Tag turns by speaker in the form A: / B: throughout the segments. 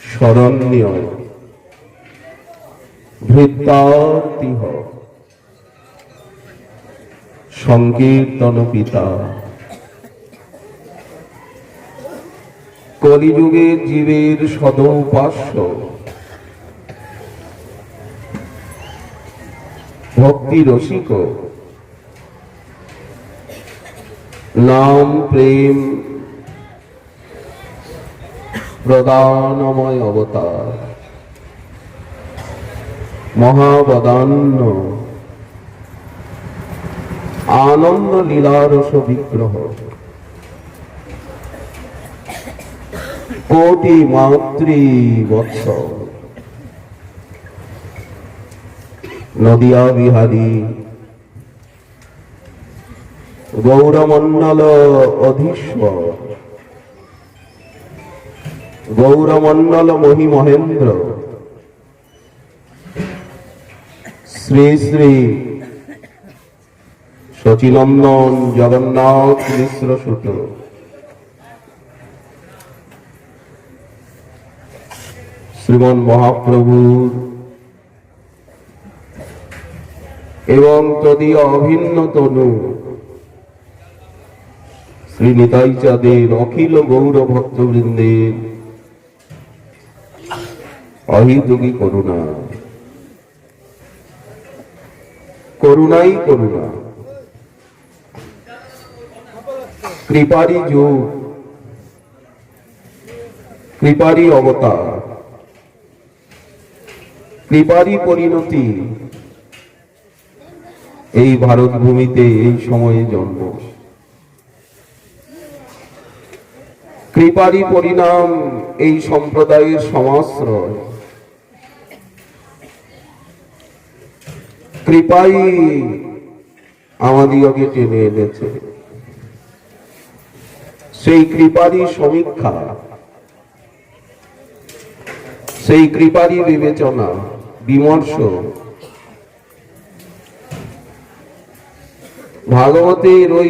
A: শরণ্য ভৃত্যার্তিহ সংকীর্তন পিতা। কলিযুগের জীবের সদৌপাস্য ভক্তি রসিক নাম প্রেম প্রদানময় অবতার মহাবদান্য আনন্দ লীলারস বিগ্রহ কোটি মাতৃ বৎস নদিয়া বিহারী গৌরমণ্ডল অধীশ্বর গৌরমণ্ডল মহি মহেন্দ্র শ্রী শ্রী শচীনন্দন জগন্নাথ মিশ্র সুত শ্রীমন মহাপ্রভুর এবং তদীয় অভিন্ন তনু শ্রী নিতাই চাঁদের অখিল গৌর ভক্তবৃন্দের অহিতুকী করুণা, করুণাই করুণা, কৃপারি যুগ, কৃপারি অবতার, কৃপারি পরিণতি এই ভারত ভূমিতে এই সময়ে জন্ম। কৃপারি পরিণাম এই সম্প্রদায়ের সমাশ্রয়। কৃপাই আমাদিগকে টেনে এনেছে। সেই কৃপারি সমীক্ষা, সেই কৃপারি বিবেচনা বিমর্ষ ভাগবতের ওই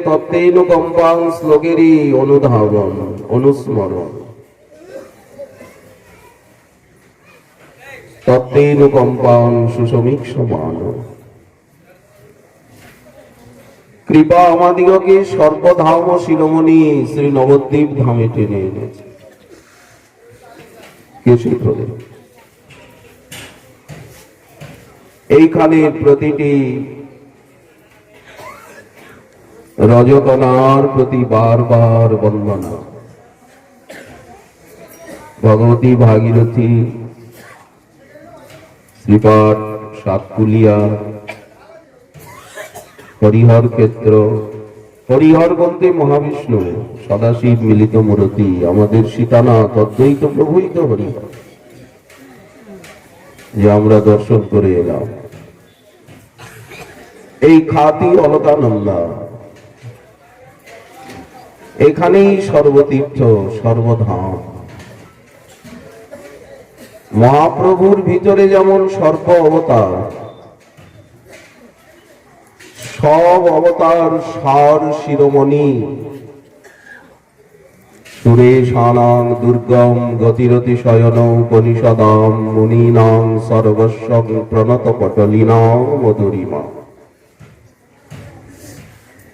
A: তত্ত্বেনুকম্পাং শ্লোকেরই অনুধাবন অনুস্মরণ। তত্ত্বেনুকম্পাং সুসমীক্ষমান। কৃপা আমাদিগকে সর্বধাম শিরোমণি শ্রী নবদ্বীপ ধামে টেনে এনেছে। এইখানে প্রতিটি রজতনার প্রতি বারবার বন্দনা। ভগবতী ভাগীরথী, শ্রীপাঠ, সাতকুলিয়া, হরিহর ক্ষেত্র, হরিহর বলতে মহাবিষ্ণু, সদাশিব মিলিত মূরতি, আমাদের সীতানাথ অদ্বৈত প্রভূত হরিহর, যে আমরা দর্শন করে এলাম। এই খাতি অলকানন্দা, এখানেই সর্বতীর্থ সর্বধাম। মহাপ্রভুর ভিতরে যেমন সর্ব অবতার, সব অবতার সার শিরোমণি। সুরেশানাং দুর্গম গতিরতি শয়ন উপনিষদাম মুনীনাং সর্বস্বং প্রণত পটলিনাং মধুরিমা।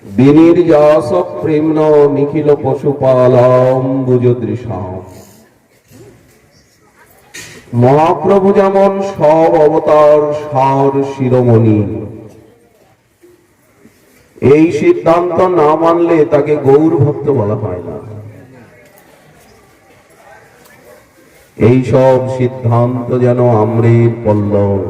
A: বিনির্যাস প্রেম্ন নিখিল পশুপালাম্বুজদৃশাম। মহাপ্রভু যেমন সব অবতার সার শিরোমণি। এই সিদ্ধান্ত না মানলে তাকে গৌর ভক্ত বলা হয় না। এই সব সিদ্ধান্ত যেন আম্রের পল্লব।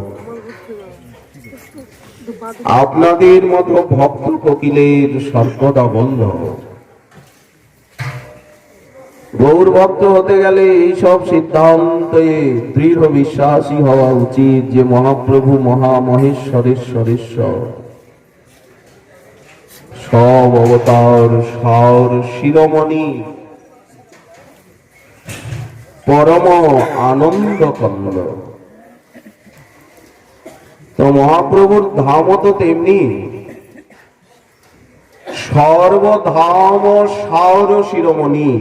A: আপনাদের মতো ভক্ত কোকিলের সর্বদা বন্ধ। গৌর ভক্ত হতে গেলে এইসব সিদ্ধান্তে দৃঢ় বিশ্বাসী হওয়া উচিত যে মহাপ্রভু মহামহেশ্বরেশ্বরেশ্বর, সব অবতার সার শিরোমণি, পরম আনন্দ কন্দ। তো মহাপ্রভুর ধামও তো তেমনি সর্বধাম সার শিরোমণি,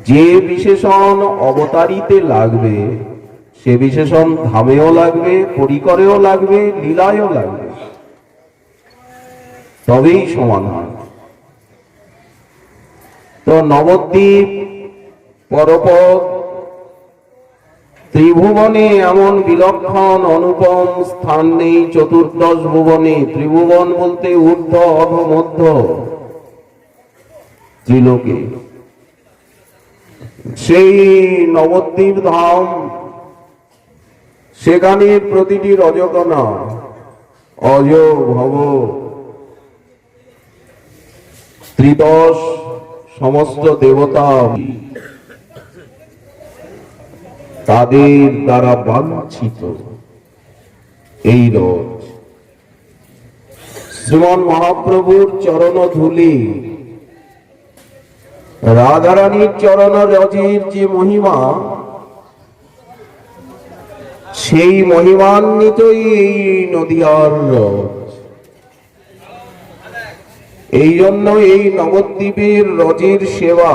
A: যে বিশেষণ অবতারিতে লাগবে সে বিশেষণ ধামেও লাগবে, পরিকরেও লাগবে, লীলায়ও লাগবে, তবেই সমান হয়। তো নবদ্বীপ পরপদ ত্রিভুবনে এমন বিলক্ষণ অনুপম স্থান নেই। চতুর্দশ ভুবনে, ত্রিভুবন বলতে ঊর্ধ্ব অধ মধ্য ত্রিলোকে, সেই নবদ্বীপ ধাম, সেখানে প্রতিটি রজকণা অজ ভব ত্রিদশ সমস্ত দেবতা তাদের দ্বারা বাঞ্ছিত এই রথ। শ্রীমন মহাপ্রভুর চরণ ধূলি, রাধারানীর চরণ রজির যে মহিমা, সেই মহিমান্বিতই এই নদিয়ার রথ। এই জন্য এই নবদ্বীপের রজির সেবা,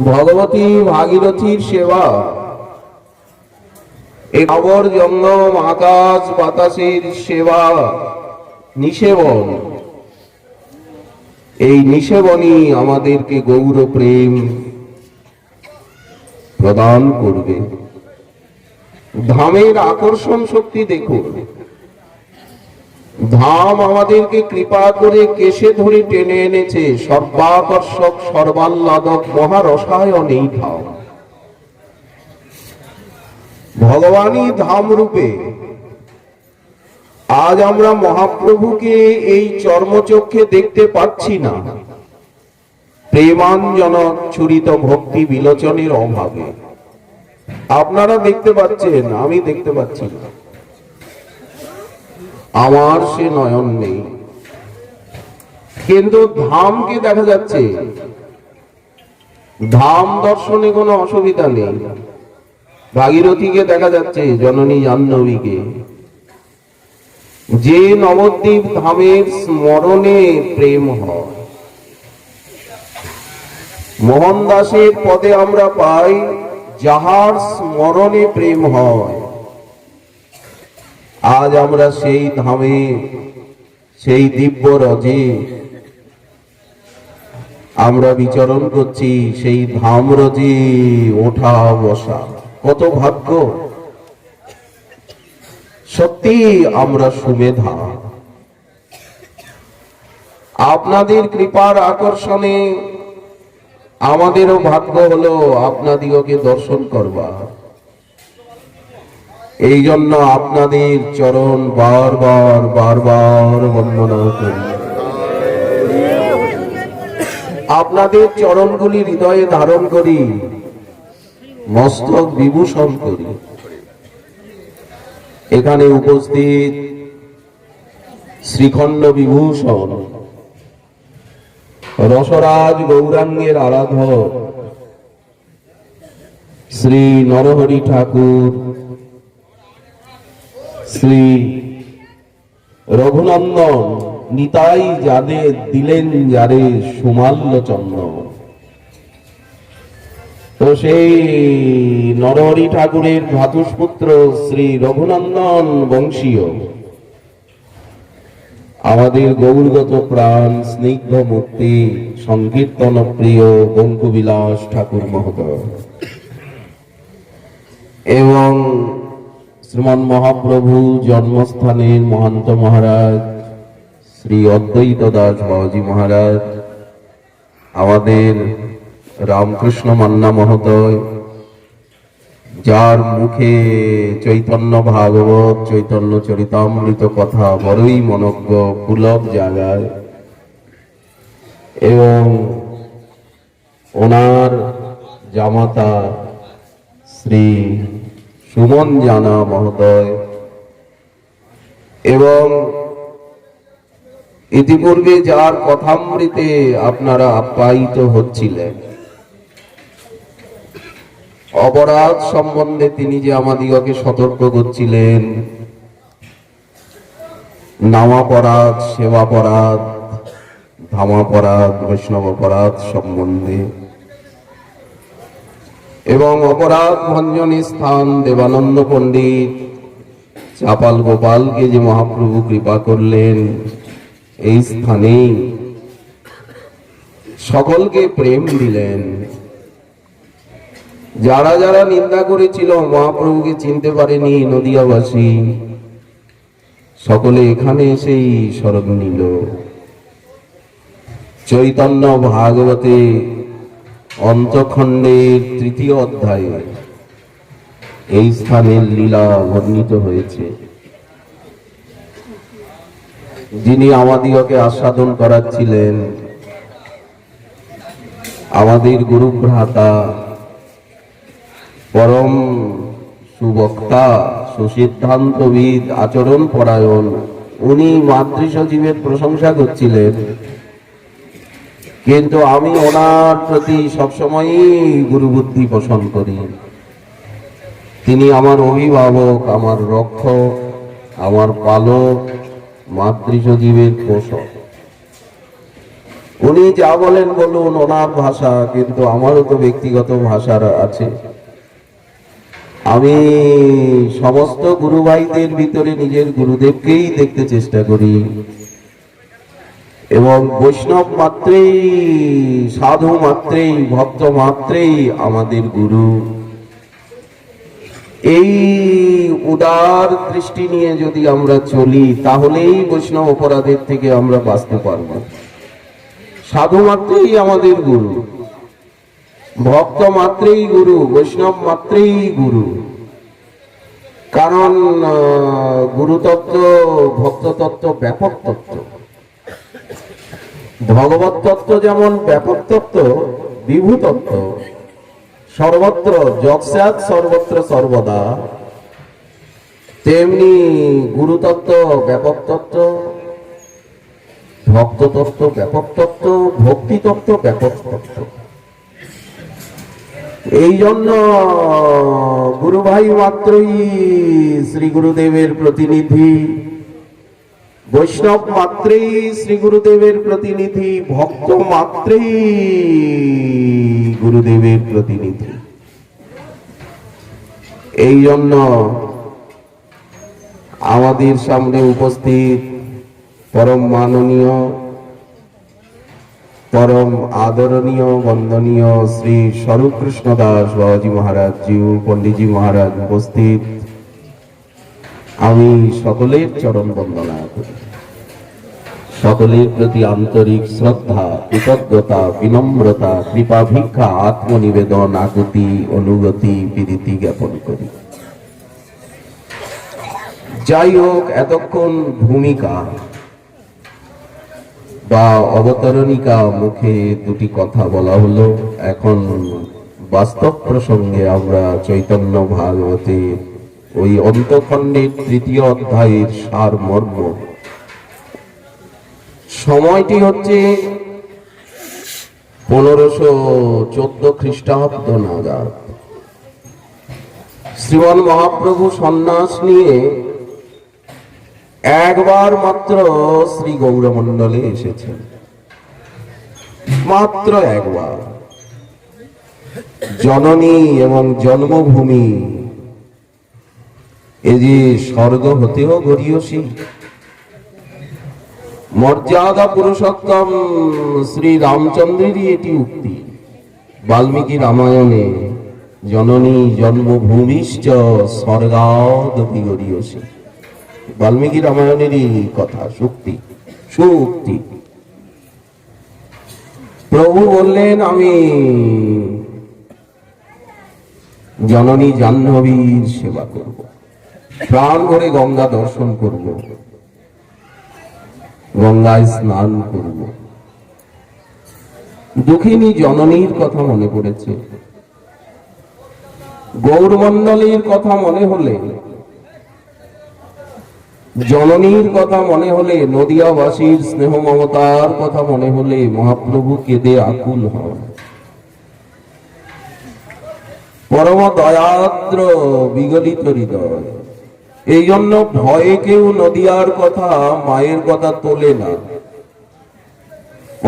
A: ভগবতী ভাগীরথীর সেবা, এই খবর জঙ্গম আকাশ বাতাসের সেবা, নিষেবন, এই নিষেবনই আমাদেরকে গৌর প্রেম প্রদান করবে। ধামের আকর্ষণ শক্তি দেখুন। ধাম আমাদেরকে কৃপা করে কেশে ধরে টেনে এনেছে। সর্বাকর্ষক সর্বাহ্লাদক মহারসায়ন এই ধাম। ভগবানই ধাম রূপে আজ আমরা মহাপ্রভুকে এই চর্মচক্ষে দেখতে পাচ্ছি না, প্রেমাঞ্জনক ছুরিত ভক্তি বিলোচনের অভাবে। আপনারা দেখতে পাচ্ছেন, আমি দেখতে পাচ্ছি না, আমার সে নয়ন নেই, কিন্তু ধামকে দেখা যাচ্ছে। ধাম দর্শনে কোনো অসুবিধা নেই। ভাগীরথীকে দেখা যাচ্ছে, জননী জাহ্নবীকে। যে নবদ্বীপ ধামের স্মরণে প্রেম হয়, মোহন দাসের পদে আমরা পাই, যাহার স্মরণে প্রেম হয়। আজ আমরা সেই ধামে, সেই দিব্য রজে আমরা বিচরণ করছি। সেই ধাম রজে ওঠা বসা কত ভাগ্য! সত্যি আমরা সুমেধা। আপনাদের কৃপার আকর্ষণে আমাদেরও ভাগ্য হলো আপনাদিগকে দর্শন করবা। এই জন্য আপনাদের চরণ বারবার বারবার বন্দনা করি। আপনাদের চরণগুলি হৃদয়ে ধারণ করি, মস্তক বিভূষণ করি। এখানে উপস্থিত শ্রীখণ্ড বিভূষণ রসরাজ গৌরাঙ্গের আরাধক শ্রী নরহরি ঠাকুর, শ্রী রঘুনন্দন নিতাই যাদের দিলেন যারে সুমাল্য চন্দন। তো সেই নরহরি ঠাকুরের ভ্রাতুষ্পুত্র শ্রী রঘুনন্দন বংশীয় আমাদের গৌরগত প্রাণ স্নিগ্ধ মূর্তি সংকীর্তন প্রিয় বঙ্কুবিলাস ঠাকুর মহোদয় এবং শ্রীমান মহাপ্রভু জন্মস্থানের মহান্ত মহারাজ শ্রী অদ্বৈত দাস বাবাজি মহারাজ, আমাদের রামকৃষ্ণ মান্না মহোদয়, যার মুখে চৈতন্য ভাগবত, চৈতন্য চরিতামৃত কথা বড়ই মনজ্ঞ পুলক জাগায়, এবং ওনার জামাতা শ্রী সুমন জানা মহোদয়, এবং ইতিপূর্বে যার কথামৃতে আপনারা আপ্যায়িত হচ্ছিলেন, অপরাধ সম্বন্ধে তিনি যে আমাদিগকে সতর্ক করছিলেন, নামাপরাধ, সেবাপরাধ, ধামাপরাধ, বৈষ্ণবপরাধ সম্বন্ধে এবং অপরাধ ভঞ্জনী স্থান দেবানন্দ পণ্ডিত চাপাল গোপালকে যে মহাপ্রভু কৃপা করলেন, এই স্থানেই সকলকে প্রেম দিলেন। যারা যারা নিন্দা করেছিল, মহাপ্রভুকে চিনতে পারেনি নদিয়াবাসী, সকলে এখানে এসেই শরণ নিল। চৈতন্য ভাগবতে অন্তখণ্ডের 3য় অধ্যায়ে এই স্থানের লীলা বর্ণিত হয়েছে। যিনি আমাদিগকে আস্বাদন করাচ্ছিলেন, আমাদের গুরু ভ্রাতা, পরম সুবক্তা, সুসিদ্ধান্তবিদ, আচরণ পরায়ণ, উনি মাতৃসজীবের প্রশংসা করছিলেন। কিন্তু আমি ওনার প্রতি সবসময়ই গুরু বুদ্ধি পোষণ করি। তিনি আমার অভিভাবক, আমার রক্ষক, আমার পালক, মাতৃসজীবের পোষক। উনি যা বলেন বলুন, ওনার ভাষা, কিন্তু আমারও তো ব্যক্তিগত ভাষা আছে। আমি সমস্ত গুরু ভাইদের ভিতরে নিজের গুরুদেবকেই দেখতে চেষ্টা করি, এবং বৈষ্ণব মাত্রেই, সাধু মাত্রেই, ভক্ত মাত্রেই আমাদের গুরু। এই উদার দৃষ্টি নিয়ে যদি আমরা চলি, তাহলেই বৈষ্ণব অপরাধের থেকে আমরা বাঁচতে পারব। সাধু মাত্রেই আমাদের গুরু, ভক্ত মাত্রেই গুরু, বৈষ্ণব মাত্রেই গুরু। কারণ গুরুতত্ত্ব, ভক্ত তত্ত্ব ব্যাপক তত্ত্ব। ভগবত তত্ত্ব যেমন ব্যাপক তত্ত্ব, বিভু তত্ত্ব, সর্বত্র যৎস্যাৎ সর্বত্র সর্বদা, তেমনি গুরুতত্ত্ব ব্যাপক তত্ত্ব, ভক্ত তত্ত্ব ব্যাপক তত্ত্ব, ভক্তি তত্ত্ব ব্যাপক তত্ত্ব। এই জন্য গুরু ভাই মাত্রই শ্রী গুরুদেবের প্রতিনিধি, বৈষ্ণব মাত্রেই শ্রী গুরুদেবের প্রতিনিধি, ভক্ত মাত্রেই গুরুদেবের প্রতিনিধি। এই জন্য আমাদের সামনে উপস্থিত পরম মাননীয়, পরম আদরণীয়, বন্দনীয় শ্রী স্বরূপ কৃষ্ণ দাস বাবাজি মহারাজ জি, পণ্ডিতজি মহারাজ উপস্থিত, আমি সকলের চরণ বন্দনা করি। সকলের প্রতি আন্তরিক শ্রদ্ধা, কৃতজ্ঞতা, বিনম্রতা, কৃপা ভিক্ষা, আত্মনিবেদন, আকুতি, অনুগতি, প্রীতি জ্ঞাপন করি। যাই হোক, এতক্ষণ ভূমিকা বা অবতরণিকা মুখে দুটি কথা বলা হলো। এখন বাস্তব প্রসঙ্গে আমরা চৈতন্য ভাগবতে ওই অন্তখণ্ডের 3য় অধ্যায়ের সারমর্ম। সময়টি হচ্ছে 1514 খ্রিস্টাব্দ নাগাদ। শ্রীমন মহাপ্রভু সন্ন্যাস নিয়ে একবার মাত্র শ্রী গৌরমণ্ডলে এসেছেন, মাত্র একবার। জননী এবং জন্মভূমি, এ যে স্বর্গ হতেও গরীয়সী, মর্যাদা পুরুষোত্তম শ্রী রামচন্দ্রেরই এটি উক্তি। বাল্মীকি রামায়ণে জননী জন্মভূমিশ্চ স্বর্গাদপি গরীয়সী, বাল্মীকি রামায়ণেরই কথা, সুক্তি, সুক্তি। প্রভু বললেন, আমি জননী জাহ্নবীর সেবা করব, প্রাণ ভরে গঙ্গা দর্শন করব, গঙ্গায় স্নান করব। দুঃখিনী জননীর কথা মনে পড়েছে, গৌরমণ্ডলীর কথা মনে হলে, জননীর কথা মনে হলে, নদিয়াবাসীর স্নেহ মমতার কথা মনে হলে মহাপ্রভু কেঁদে আকুল হন। পরম দয়াদ্র বিগলিত হৃদয়, এই জন্য ভয়ে কেউ নদিয়ার কথা, মায়ের কথা তোলে না।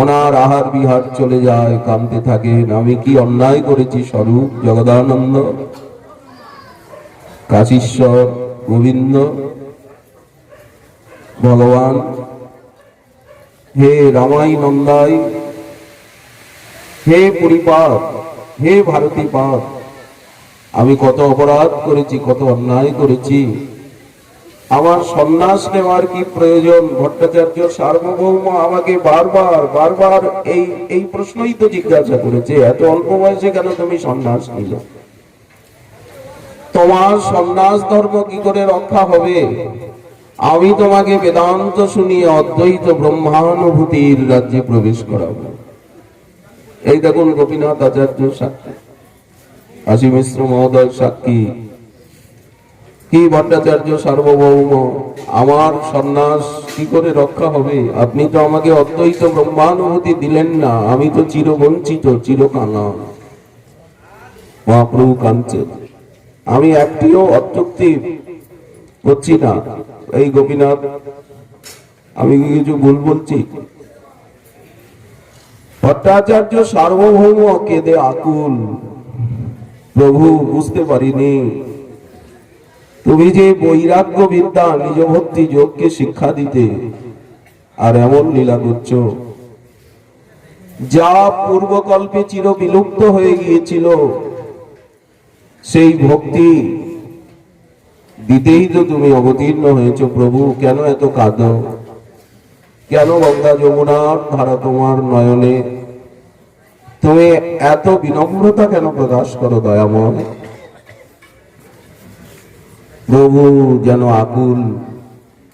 A: ওনার আহার বিহার চলে যায়, কাঁদতে থাকেন, আমি কি অন্যায় করেছি স্বরূপ জগদানন্দ, কাশীশ্বর, গোবিন্দ, ভগবান, হে রামাই নন্দাই, হে পরিপাত, হে ভারতী পাত, আমি কত অপরাধ করেছি, কত অন্যায় করেছি, আমার সন্ন্যাস নেওয়ার কি প্রয়োজন? ভট্টাচার্য সার্বভৌম আমাকে বারবার বারবার এই প্রশ্নই তো জিজ্ঞাসা করেছে, এত অল্প বয়সে কেন তুমি সন্ন্যাস নিলে? তোমার সন্ন্যাস ধর্ম কি করে রক্ষা হবে? আমি তোমাকে বেদান্ত শুনিয়ে অদ্বৈত ব্রহ্মানুভূতির রাজ্যে প্রবেশ করাবো। এই দেখুন গোপীনাথ আচার্য সাক্ষী, কাশী মিশ্র মহোদয় সাক্ষী, কি ভট্টাচার্য সার্বভৌম, আমার সন্ন্যাস কি করে রক্ষা হবে? আপনি তো আমাকে অদ্বৈত ব্রহ্মানুভূতি দিলেন না, আমি তো চিরবঞ্চিত, চিরকানা। মহাপ্রভু কাঁদছেন, আমি একটিও অত্যুক্তি করছি না। এই গোপীনাথ, আমি কি কিছু ভুল বলছি? ভট্টাচার্য সার্বভৌম কেঁদে আকুল, প্রভু বুঝতে পারিনি তুমি যে বৈরাগ্য বিদ্যা নিজ ভক্তি যোগকে শিক্ষা দিতে, আর এমন লীলা করছো যা পূর্বকল্পে চির বিলুপ্ত হয়ে গিয়েছিল। সেই ভক্তি দিতেই তো তুমি অবতীর্ণ হয়েছো প্রভু, কেন এত কাঁদো? কেন গঙ্গা যমুনার ধারা তোমার নয়নে? তুমি এত বিনম্রতা কেন প্রকাশ করো দয়াময়? প্রভু যেন আকুল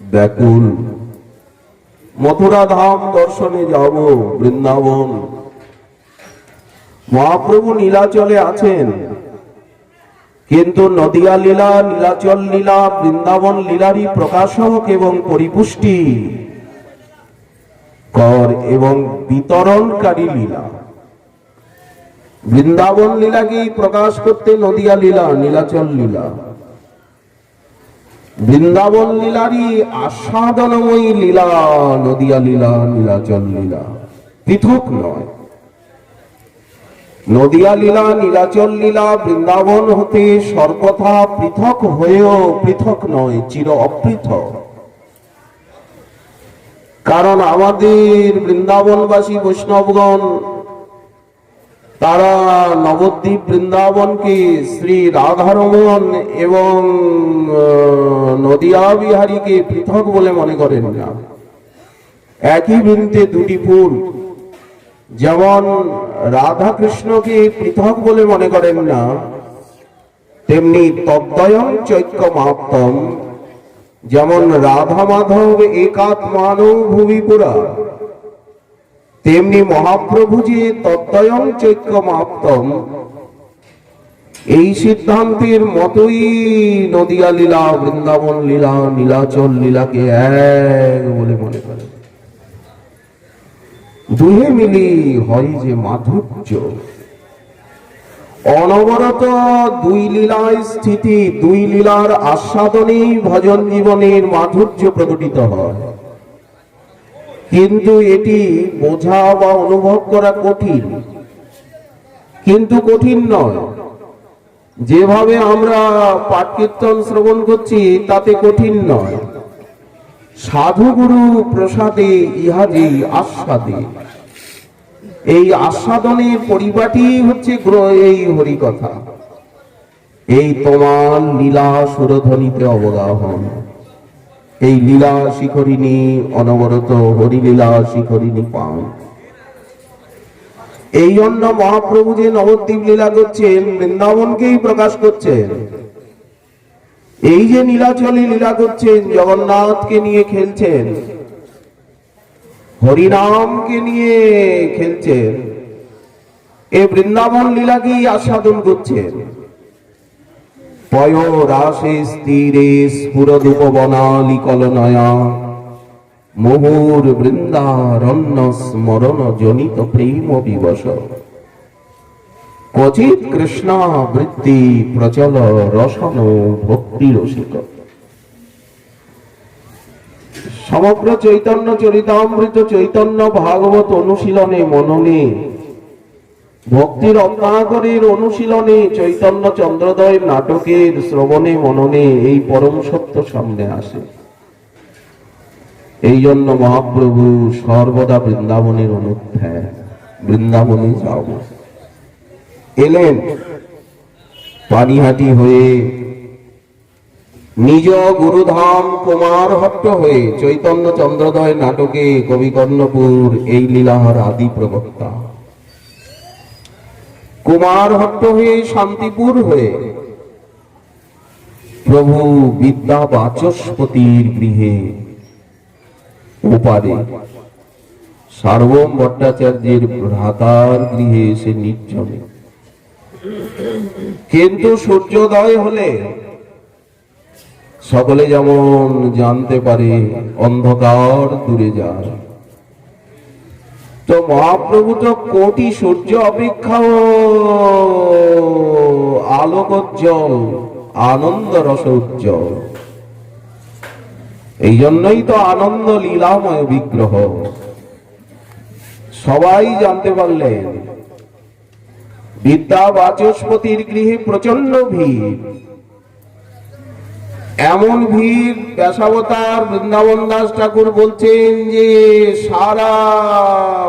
A: ব্যাকুল। মথুরা ধাম দর্শনে যাব, বৃন্দাবন, মহাপ্রভু নীলাচলে আছেন, কিন্তু নদিয়া লীলা, নীলাচল লীলা, বৃন্দাবন লীলারই প্রকাশক এবং পরিপুষ্টি কর এবং বিতরণকারী লীলা। বৃন্দাবন লীলাকেই প্রকাশ করতে নদিয়া লীলা, নীলাচল লীলা। বৃন্দাবন লীলারই আস্বাদনময়ী লীলা নদিয়া লীলা, নীলাচল লীলা, পৃথক নয়। নদিয়া লীলা, নীলাচল লীলা বৃন্দাবন হতে সর্বথা পৃথক হয়েও পৃথক নয়, চির অপৃথক। কারণ আমাদের বৃন্দাবনবাসী বৈষ্ণবগণ তারা নবদ্বীপ বৃন্দাবনকে শ্রী রাধারমণ এবং নদিয়া বিহারীকে পৃথক বলে মনে করেন না। একই বৃন্তে দুটি ফুল, যেমন রাধা কৃষ্ণকে পৃথক বলে মনে করেন না, তেমনি তদ্বয়ং চৈক্যমাপ্তম, যেমন রাধা মাধব একাত্মানৌ ভুবি পুরা, তেমনি মহাপ্রভু যে তদ্বয়ং চৈক্যমাপ্তম, এই সিদ্ধান্তের মতোই নদিয়া লীলা, বৃন্দাবন লীলা, নীলাচল লীলাকে এক বলে মনে করে। দুহে মিলি হয় যে মাধুর্য। অনবরত দুই লীলায় স্থিতি, দুই লীলার আস্বাদনেই ভজন জীবনের মাধুর্য প্রকটিত হয়। কিন্তু এটি বোঝা বা অনুভব করা কঠিন, কিন্তু কঠিন নয়। যেভাবে আমরা পাঠ কীর্তন শ্রবণ করছি তাতে কঠিন নয়। সাধুগুরু প্রসাদে ইহাজি আস্বাদে, এই আস্বাদনের পরিপাটি হচ্ছে এই হরিকথা। এই তোমার লীলা সুরধ্বনিতে অবগাহন, এই লীলা শিখরিণী অনবরত হরিলীলা শিখরিণী পান। এই জন্য মহাপ্রভু যে নবদ্বীপ লীলা করছেন, বৃন্দাবনকেই প্রকাশ করছেন। এই যে নীলাচলে লীলা করছেন, জগন্নাথকে নিয়ে খেলছেন, হরিনামকে নিয়ে খেলছেন, এই বৃন্দাবন লীলাকেই আস্বাদন করছেন। পয় রাসে স্থিরে স্ফুরদুপবনালি কলনয়া, মুহুর বৃন্দারণ্য স্মরণ জনিত প্রেম বিবশ, ক্বচিৎ কৃষ্ণা বৃত্তি প্রচল রসন ভক্তি রসিক। সমগ্র চৈতন্য চরিতামৃত চৈতন্য ভাগবত অনুশীলনে মননে ভক্তির রত্নাকরের অনুশীলনে চৈতন্য চন্দ্রোদয়ের নাটকের শ্রবণে মননে এই পরম সত্য সামনে আসে। এই জন্য মহাপ্রভু সর্বদা বৃন্দাবনের অনুধ্যান, বৃন্দাবনে যাও এলেন পানিহাটি হয়ে, নিজ গুরুধাম কুমারহট্ট হয়ে চৈতন্য চন্দ্রোদয় নাটকে কবিকর্ণপুর এই লীলাহার আদি প্রবক্তা, কুমারহট্ট হয়ে শান্তিপুর হয়ে প্রভু বিদ্যা বাচস্পতির গৃহে ওপারে সার্বভৌম ভট্টাচার্যের ভ্রাতার গৃহে এসে নির্জনে। কিন্তু সূর্যোদয় হলে সকলে যেমন জানতে পারে অন্ধকার দূরে যায়, তো মহাপ্রভু তো কোটি সূর্য অপেক্ষাও আলোকোজ্জ্বল, আনন্দ রস উজ্জ্বল। এই জন্যই তো আনন্দ লীলাময় বিগ্রহ। সবাই জানতে পারলেন বিদ্যা বাচস্পতির গৃহে প্রচন্ড ভিড়। এমন ভিড় ব্যাসাবতার বৃন্দাবন দাস ঠাকুর বলছেন যে সারা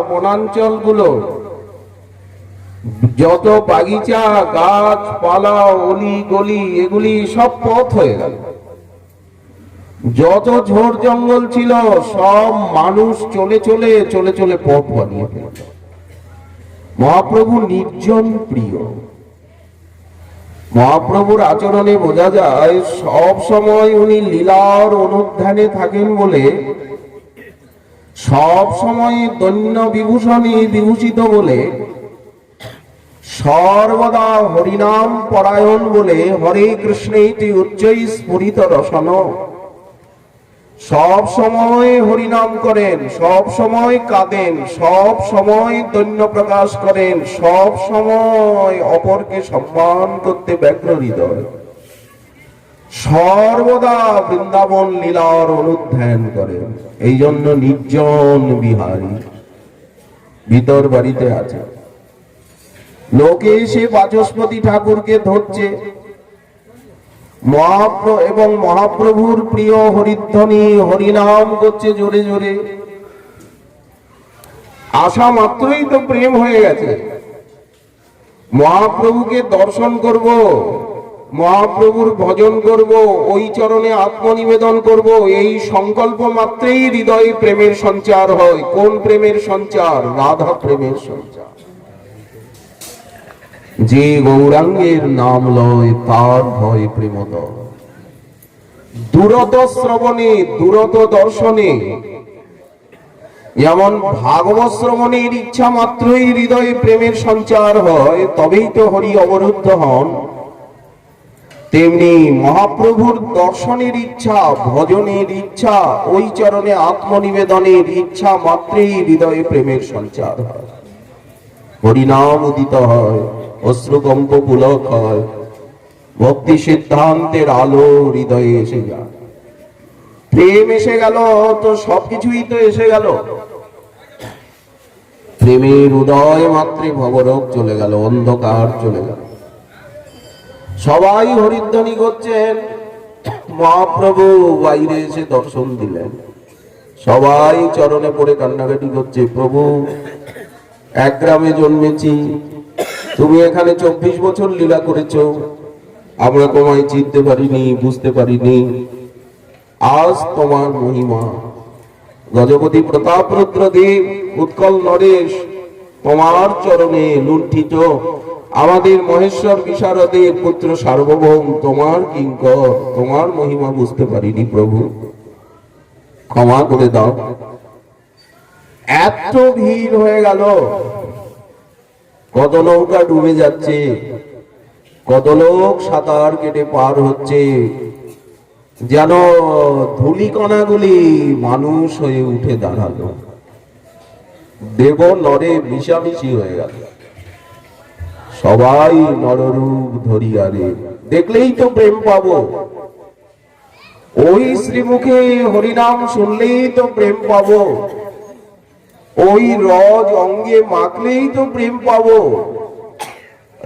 A: বনাঞ্চল গুলো, যত বাগিচা গাছপালা অলি গলি এগুলি সব পথ হয়ে গেল। যত ঝোড় জঙ্গল ছিল সব মানুষ চলে চলে চলে চলে পথ বানিয়ে ফেলল। মহাপ্রভু নির্জন প্রিয়। মহাপ্রভুর আচরণে বোঝা যায় সব সময় উনি লীলার অনুধ্যানে থাকেন বলে, সব সময় দৈন্য বিভূষণে বিভূষিত বলে, সর্বদা হরিনাম পরায়ণ বলে, হরে কৃষ্ণেতি উচ্চৈ স্ফুরিত রসন, সব সময় হরিনাম করেন, সব সময় কাঁদেন, সব সময় দৈন্য প্রকাশ করেন, সব সময় অপরকে সম্মান করতে ব্যগ্র হৃদয়, সর্বদা বৃন্দাবন লীলার অনুধ্যান করেন। এই জন্য নির্জন বিহারী ভিতর বাড়িতে আছে। লোকে এসে বাচস্পতি ঠাকুরকে ধরছে, এবং মহাপ্রভুর প্রিয় হরিধ্বনি হরিনাম করছে জোরে জোরে। আসা মাত্রই তো প্রেম হয়ে গেছে। মহাপ্রভুকে দর্শন করব, মহাপ্রভুর ভজন করব, ওই চরণে আত্মনিবেদন করব, এই সংকল্প মাত্রেই হৃদয়ে প্রেমের সঞ্চার হয়। কোন প্রেমের সঞ্চার? রাধা প্রেমের সঞ্চার। যে গৌরাঙ্গের নাম লয় তার ভয় প্রেমোদয়। দূরত শ্রবণে দূরত দর্শনে, যেমন ভাগবত শ্রবণের ইচ্ছা মাত্রই হৃদয়ে প্রেমের সঞ্চার হয়, তবেই তো হরি অবরুদ্ধ হন। তেমনি মহাপ্রভুর দর্শনের ইচ্ছা, ভজনের ইচ্ছা, ওই চরণে আত্মনিবেদনের ইচ্ছা মাত্রেই হৃদয়ে প্রেমের সঞ্চার হয়, হরিনাম উদিত হয়, অশ্রুকম্প পুলক হয়, ভক্তি সিদ্ধান্তের আলো হৃদয়ে এসে যায়। প্রেম এসে গেল তো সবকিছুই তো এসে গেল। প্রেমের উদয় মাত্রে ভবরোগ চলে গেল, অন্ধকার চলে গেল। সবাই হরিধ্বনি করছেন, মহাপ্রভু বাইরে এসে দর্শন দিলেন। সবাই চরণে পড়ে কান্নাকাটি করছে, প্রভু এক গ্রামে জন্মেছি, তুমি এখানে 24 বছর লীলা করেছ, আমরা তোমায় চিনতে পারিনি, বুঝতে পারিনি। আজ তোমার মহিমা, গজপতি প্রতাপ রুদ্রদেব, উৎকল নরেশ তোমার চরণে লুণ্ঠিত, আমাদের মহেশ্বর বিশারদের পুত্র সার্বভৌম তোমার কিঙ্কর, তোমার মহিমা বুঝতে পারিনি প্রভু, ক্ষমা করে দাও। এত ভিড় হয়ে গেল, কত নৌকা ডুবে যাচ্ছে, কত লোক সাঁতার কেটে পার হচ্ছে, যেন ধূলিকণাগুলি মানুষ হয়ে উঠে দাঁড়ালো, দেব নরে মিশামিশি হয়ে গেল। সবাই নররূপ ধরিয়ারে, দেখলেই তো প্রেম পাবো। ওই শ্রীমুখে হরিনাম শুনলেই তো প্রেম পাবো, ওই রজ অঙ্গে মাখলেই তো প্রেম পাবো,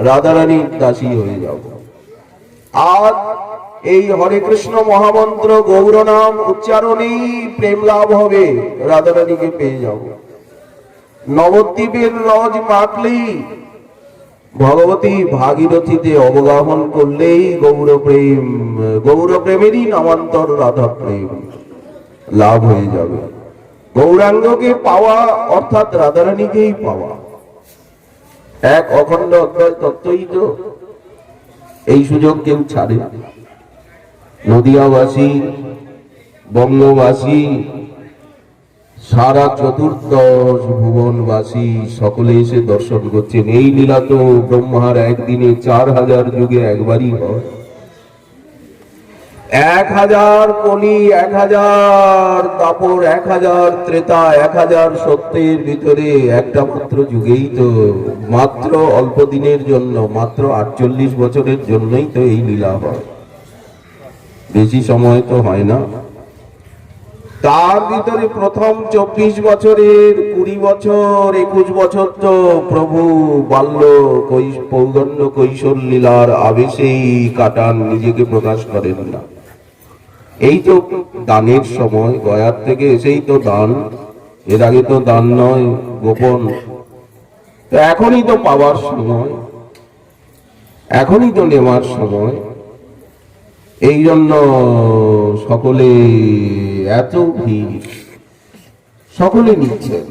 A: রাধারানীর দাসী হয়ে যাব। আর এই হরে কৃষ্ণ মহামন্ত্র গৌর নাম উচ্চারণেই প্রেম লাভ হবে, রাধারানীকে পেয়ে যাব। নবদ্বীপের রজ মাখলেই, ভগবতী ভাগীরথীতে অবগাহন করলেই গৌর প্রেম, গৌর প্রেমেরই নামান্তর রাধা প্রেম লাভ হয়ে যাবে। গৌরাঙ্গকে পাওয়া অর্থাৎ রাধারানীকেই পাওয়া, এক অখণ্ড অদ্বয় তত্ত্বই তো। এই সুযোগ কেউ ছাড়ে? নদিয়াবাসী, বঙ্গবাসী, সারা চতুর্দশ ভুবনবাসী সকলে এসে দর্শন করছেন। এই লীলা তো ব্রহ্মার একদিনে 4000 যুগে একবারই হয়। 1000 কলি, 1000 দাপর, 1000 ত্রেতা, 1000 সত্যের ভিতরে একটা মাত্র যুগেই তো, মাত্র অল্প দিনের জন্য, মাত্র 48 বছরের জন্যই তো এই লীলা হয়, বেশি সময় তো হয় না। তার ভিতরে প্রথম 24 বছরের 20 বছর, 21 বছর তো প্রভু বাল্য পৌগণ্য কৈশোর লীলার আবেশেই কাটান, নিজেকে প্রকাশ করেন না। এই তো দানের সময়, গয়ার থেকে এসেই তো দান, এর আগে তো দান নয়, গোপন। তো এখনই তো পাওয়ার সময়, এখনই তো নেওয়ার সময়। এই জন্য সকলে এত ভিড়, সকলে নিচ্ছেন,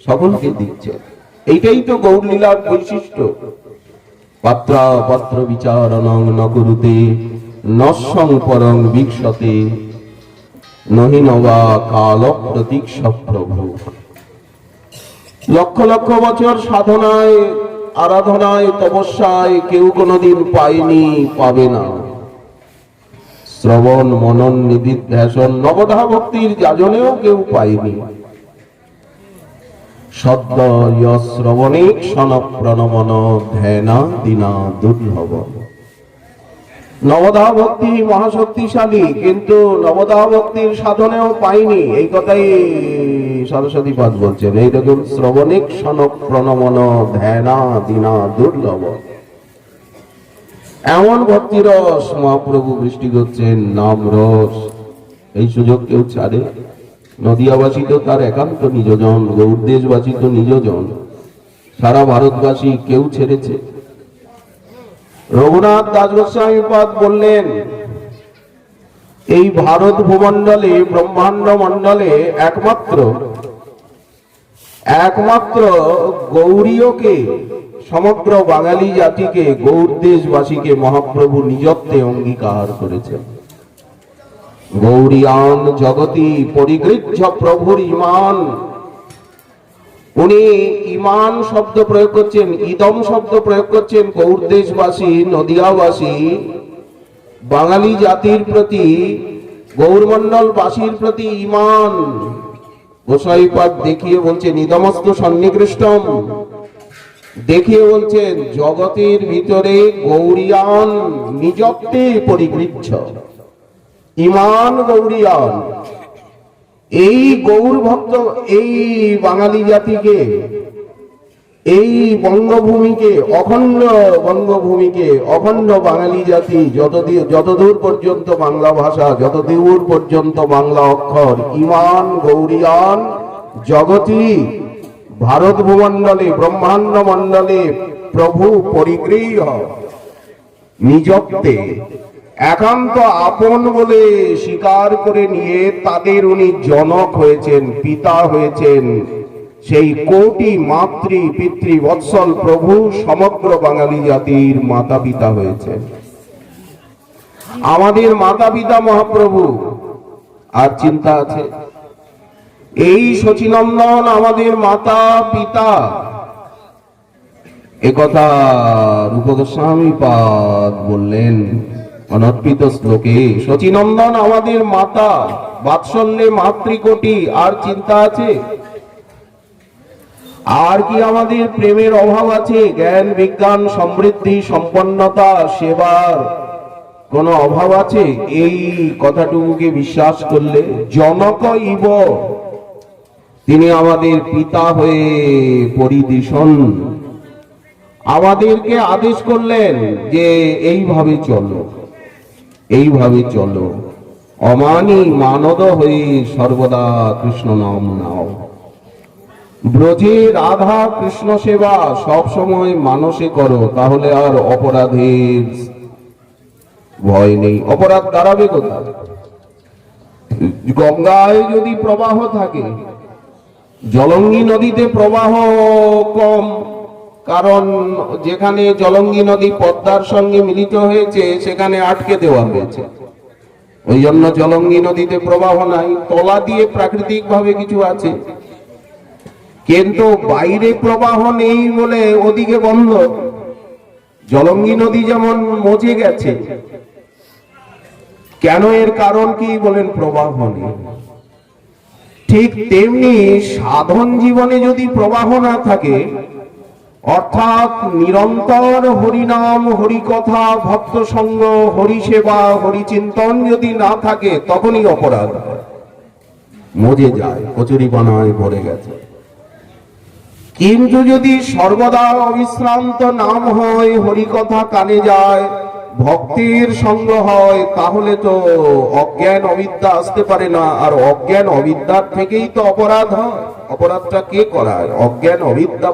A: সকলকে দিচ্ছেন। এইটাই তো গৌরলীলার বৈশিষ্ট্য। পাত্রা পাত্র বিচারণং ন কুরুতে নস্যং পরং বিক্ষতে নহিনবা কাল প্রতীক্ষ প্রভু। লক্ষ লক্ষ বছর সাধনায়, আরাধনায়, তপস্যায় কেউ কোনোদিন পায়নি, পাবে না। শ্রবণ মনন নিদিধ্যাসন নবধা ভক্তির যাজনেও কেউ পায়নি। সদ্য শ্রবণিক সন প্রণমন ধ্যানা দিনা দুর্লভ। নবধা ভক্তি মহাশক্তিশালী, কিন্তু নবধা ভক্তির সাধনেও পাইনি, এই কথাই সরস্বতী পাদ বলছেন। এইরকম শ্রবণিক সন প্রণমন ধ্যানা দিনা দুর্লভ। এমন ভক্তিরস মহাপ্রভু বৃষ্টি করছেন, নাম রস। এই সুযোগ কেউ ছাড়ে? নদিয়াবাসী তো তার একান্ত নিজজন, গৌরদেশবাসী তো নিজজন, সারা ভারতবাসী কেউ ছেড়েছে? রঘুনাথ দাস গোস্বামী পাদ বললেন, এই ভারত ভূমণ্ডলে, ব্রহ্মাণ্ড মণ্ডলে একমাত্র গৌরীয়কে, সমগ্র বাঙালি জাতিকে, গৌরদেশবাসীকে মহাপ্রভু নিজত্বে অঙ্গীকার করেছেন। গৌরিয়ান জগতি পরিগৃহ্য প্রভুর ইমান। উনি ইমান শব্দ প্রয়োগ করছেন, ইদম শব্দ প্রয়োগ করছেন গৌরদেশবাসী, নদিয়াবাসী, বাঙালি জাতির প্রতি, গৌরমণ্ডলবাসীর প্রতি ইমান। গোসাইপাদ দেখিয়ে বলছেন ইদমস্তু সন্নিকৃষ্টম, দেখিয়ে বলছেন জগতের ভিতরে গৌরিয়ান নিজত্বে পরিগৃহ্য, ইমান গৌরিয়ান। এই গৌর ভক্ত, এই বাঙালি জাতিকে, এই বঙ্গভূমিকে, অখণ্ড বঙ্গভূমিকে, অখণ্ড বাঙালি জাতি, যতদূর পর্যন্ত বাংলা ভাষা, যতদূর পর্যন্ত বাংলা অক্ষর, ইমান গৌরিয়ান জগতি, ভারত ভূমণ্ডলে, ব্রহ্মাণ্ড মণ্ডলে প্রভু পরিগৃহ নিজত্বে, একান্ত আপন বলে স্বীকার করে নিয়ে তাদের উনি জনক হয়েছেন, পিতা হয়েছেন। সেই কোটি মাতৃ পিতৃ বৎসল প্রভু সমগ্র বাঙালি জাতির মাতা পিতা হয়েছেন। আমাদের মাতা পিতা মহাপ্রভু। আর চিন্তা আছে? এই শচীনন্দন আমাদের মাতা পিতা। একথা রূপ গোস্বামী পাদ বললেন অনর্পিত শ্লোকে। শচীনন্দন আমাদের মাতা, বাৎসল্যে মাতৃকোটি। আর চিন্তা আছে? আর কি আমাদের প্রেমের অভাব আছে? জ্ঞান বিজ্ঞান সমৃদ্ধি সম্পন্নতা সেবার কোনো অভাব আছে? এই কথাটুকুকে বিশ্বাস করলে জনক ইব, তিনি আমাদের পিতা হয়ে পরিদেশন আমাদেরকে আদেশ করলেন যে এইভাবে চলো, এইভাবে চলো, অমানি মানদ হয়ে সর্বদা কৃষ্ণ নাম নাও। ব্রজে রাধা কৃষ্ণ সেবা সব সময় মানসে করো, তাহলে আর অপরাধের ভয় নেই। অপরাধ দাঁড়াবে কোথায়? গঙ্গায় যদি প্রবাহ থাকে, জলঙ্গি নদীতে প্রবাহ কম, কারণ যেখানে জলঙ্গি নদী পদ্মার সঙ্গে মিলিত হয়েছে সেখানে আটকে দেওয়া হয়েছে, ওই জন্য জলঙ্গি নদীতে প্রবাহ নাই। তলা দিয়ে প্রাকৃতিক ভাবে কিছু আছে, কিন্তু বাইরে প্রবাহ নেই বলে ওদিকে বন্ধ। জলঙ্গি নদী যেমন মজে গেছে, কেন? এর কারণ কি বলেন? প্রবাহ নেই। ঠিক তেমনি সাধন জীবনে যদি প্রবাহ না থাকে, অর্থাৎ নিরন্তর হরিনাম, হরিকথা, ভক্ত সঙ্গ, হরিসেবা, হরিচিন্তন যদি না থাকে, তখনই অপরাধ মজে যায়, কচুরিপানায় ভরে গেছে। কিন্তু যদি সর্বদা অবিশ্রান্ত নাম হয়, হরিকথা কানে যায়, ভক্তির সঙ্গ হয়, তাহলে তো অজ্ঞান অবিদ্যা আসতে পারে না। আর অজ্ঞান অবিদ্যার থেকেই তো অপরাধ হয়। অপরাধটা কে করায়? অজ্ঞান অবিদ্যা।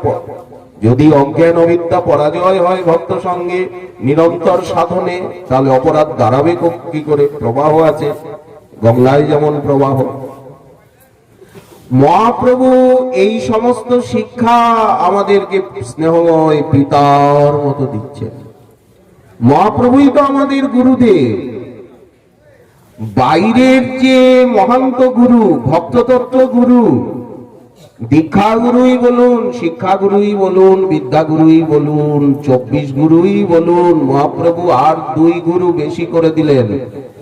A: যদি অজ্ঞান অবিদ্যা পরাজয় হয় ভক্ত সঙ্গে, নিরন্তর সাধনে, তাহলে অপরাধ দাঁড়াবে কি করে? প্রবাহ আছে, গঙ্গায় যেমন প্রবাহ। মহাপ্রভু এই সমস্ত শিক্ষা আমাদেরকে স্নেহময় পিতার মতো দিচ্ছেন। মহাপ্রভুই তো আমাদের গুরুদেব। বাইরের যে মহান্ত গুরু, ভক্ততত্ত্ব গুরু, দীক্ষা গুরুই বলুন, শিক্ষা গুরুই বলুন, বিদ্যা গুরুই বলুন, 24 গুরুই বলুন, মহাপ্রভু আর 2 গুরু বেশি করে দিলেন,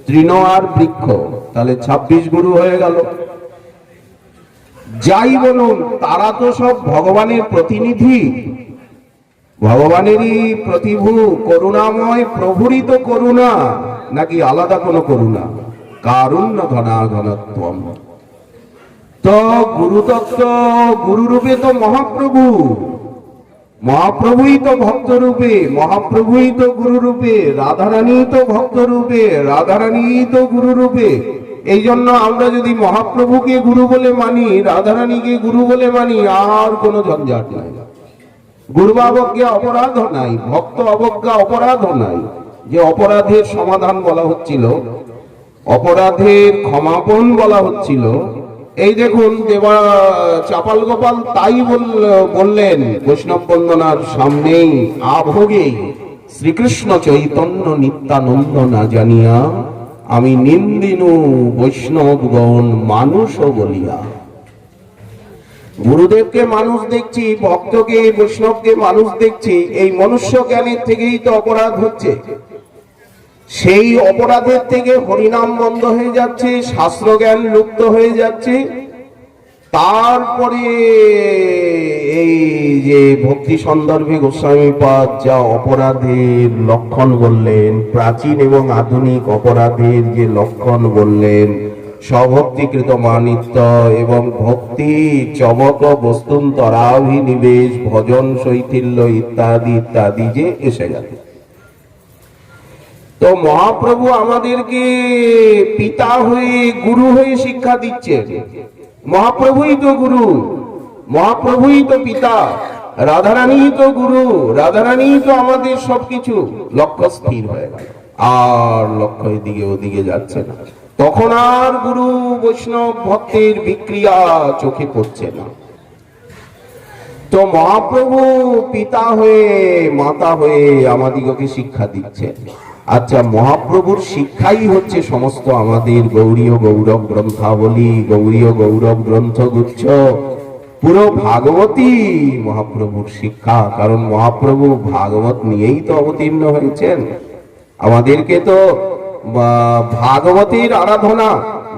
A: তৃণ আর বৃক্ষ, তাহলে 26 গুরু হয়ে গেল। যাই বলুন, তারা তো সব ভগবানের প্রতিনিধি, ভগবানেরই প্রতিভু, করুণাময় প্রভুরই তো করুণা, নাকি আলাদা কোনো করুণা? কারুণ্য ঘনাঘনত্বম। তো গুরুতত্ত্ব, গুরুরূপে তো মহাপ্রভু, মহাপ্রভুই তো ভক্ত রূপে, মহাপ্রভুই তো গুরু রূপে, রাধারানী তো ভক্ত রূপে, রাধারানী তো গুরু রূপে। এই জন্য আমরা যদি মহাপ্রভুকে গুরু বলে মানি, রাধারানীকে গুরু বলে মানি, আর কোনো ঝঞ্ঝাট নাই। গুরু অবজ্ঞা অপরাধ নাই, ভক্ত অবজ্ঞা অপরাধ নাই। যে অপরাধের সমাধান বলা হচ্ছিল, অপরাধের ক্ষমাপণ বলা হচ্ছিল, এই দেখুন দেবা চাপাল গোপাল তাই বললেন বৈষ্ণব বন্দনার সামনেই, আভোগে শ্রীকৃষ্ণ চৈতন্য নিত্যানন্দ না জানিয়া আমি নিন্দিনু বৈষ্ণবগণ মানুষ বলিয়া। গুরুদেবকে মানুষ দেখছি, ভক্তকে, বৈষ্ণবকে মানুষ দেখছি, এই মনুষ্য জ্ঞানের থেকেই তো অপরাধ হচ্ছে। সেই অপরাধের থেকে হরিনাম বন্ধ হয়ে যাচ্ছে, শাস্ত্র জ্ঞান লুপ্ত হয়ে যাচ্ছে। তারপরে এই যে ভক্তি সন্দর্ভে গোস্বামীপাদ যা অপরাধের লক্ষণ বললেন, প্রাচীন এবং আধুনিক অপরাধের যে লক্ষণ বললেন, স্বভক্তিকৃত মানিত্য এবং ভক্তি চমক বস্তুন্তরাভিনিবেশ, ভজন শৈথিল্য ইত্যাদি ইত্যাদি যে এসে গেল। তো মহাপ্রভু আমাদেরকে পিতা হয়ে, গুরু হয়ে শিক্ষা দিচ্ছেন। মহাপ্রভুই তো গুরু, মহাপ্রভুই তো পিতা, রাধারানী তো গুরু, রাধারানী তো আমাদের সবকিছু। লক্ষ্য স্থির হয়ে গেল, আর লক্ষ্য এদিকে ওদিকে যাচ্ছে না। তখন আর গুরু বৈষ্ণব ভক্তের বিক্রিয়া চোখে পড়ছে না। তো মহাপ্রভু পিতা হয়ে, মাতা হয়ে আমাদিগকে শিক্ষা দিচ্ছেন। আচ্ছা, মহাপ্রভুর শিক্ষাই হচ্ছে সমস্ত আমাদের গৌরীয় গৌরব গ্রন্থাবলী, গৌরীয় গৌরব গ্রন্থগুচ্ছ, পুরো ভাগবতী মহাপ্রভুর শিক্ষা। কারণ মহাপ্রভু ভাগবত নিয়েই তো অবতীর্ণ হয়েছেন। আমাদেরকে তো ভাগবতের আরাধনা,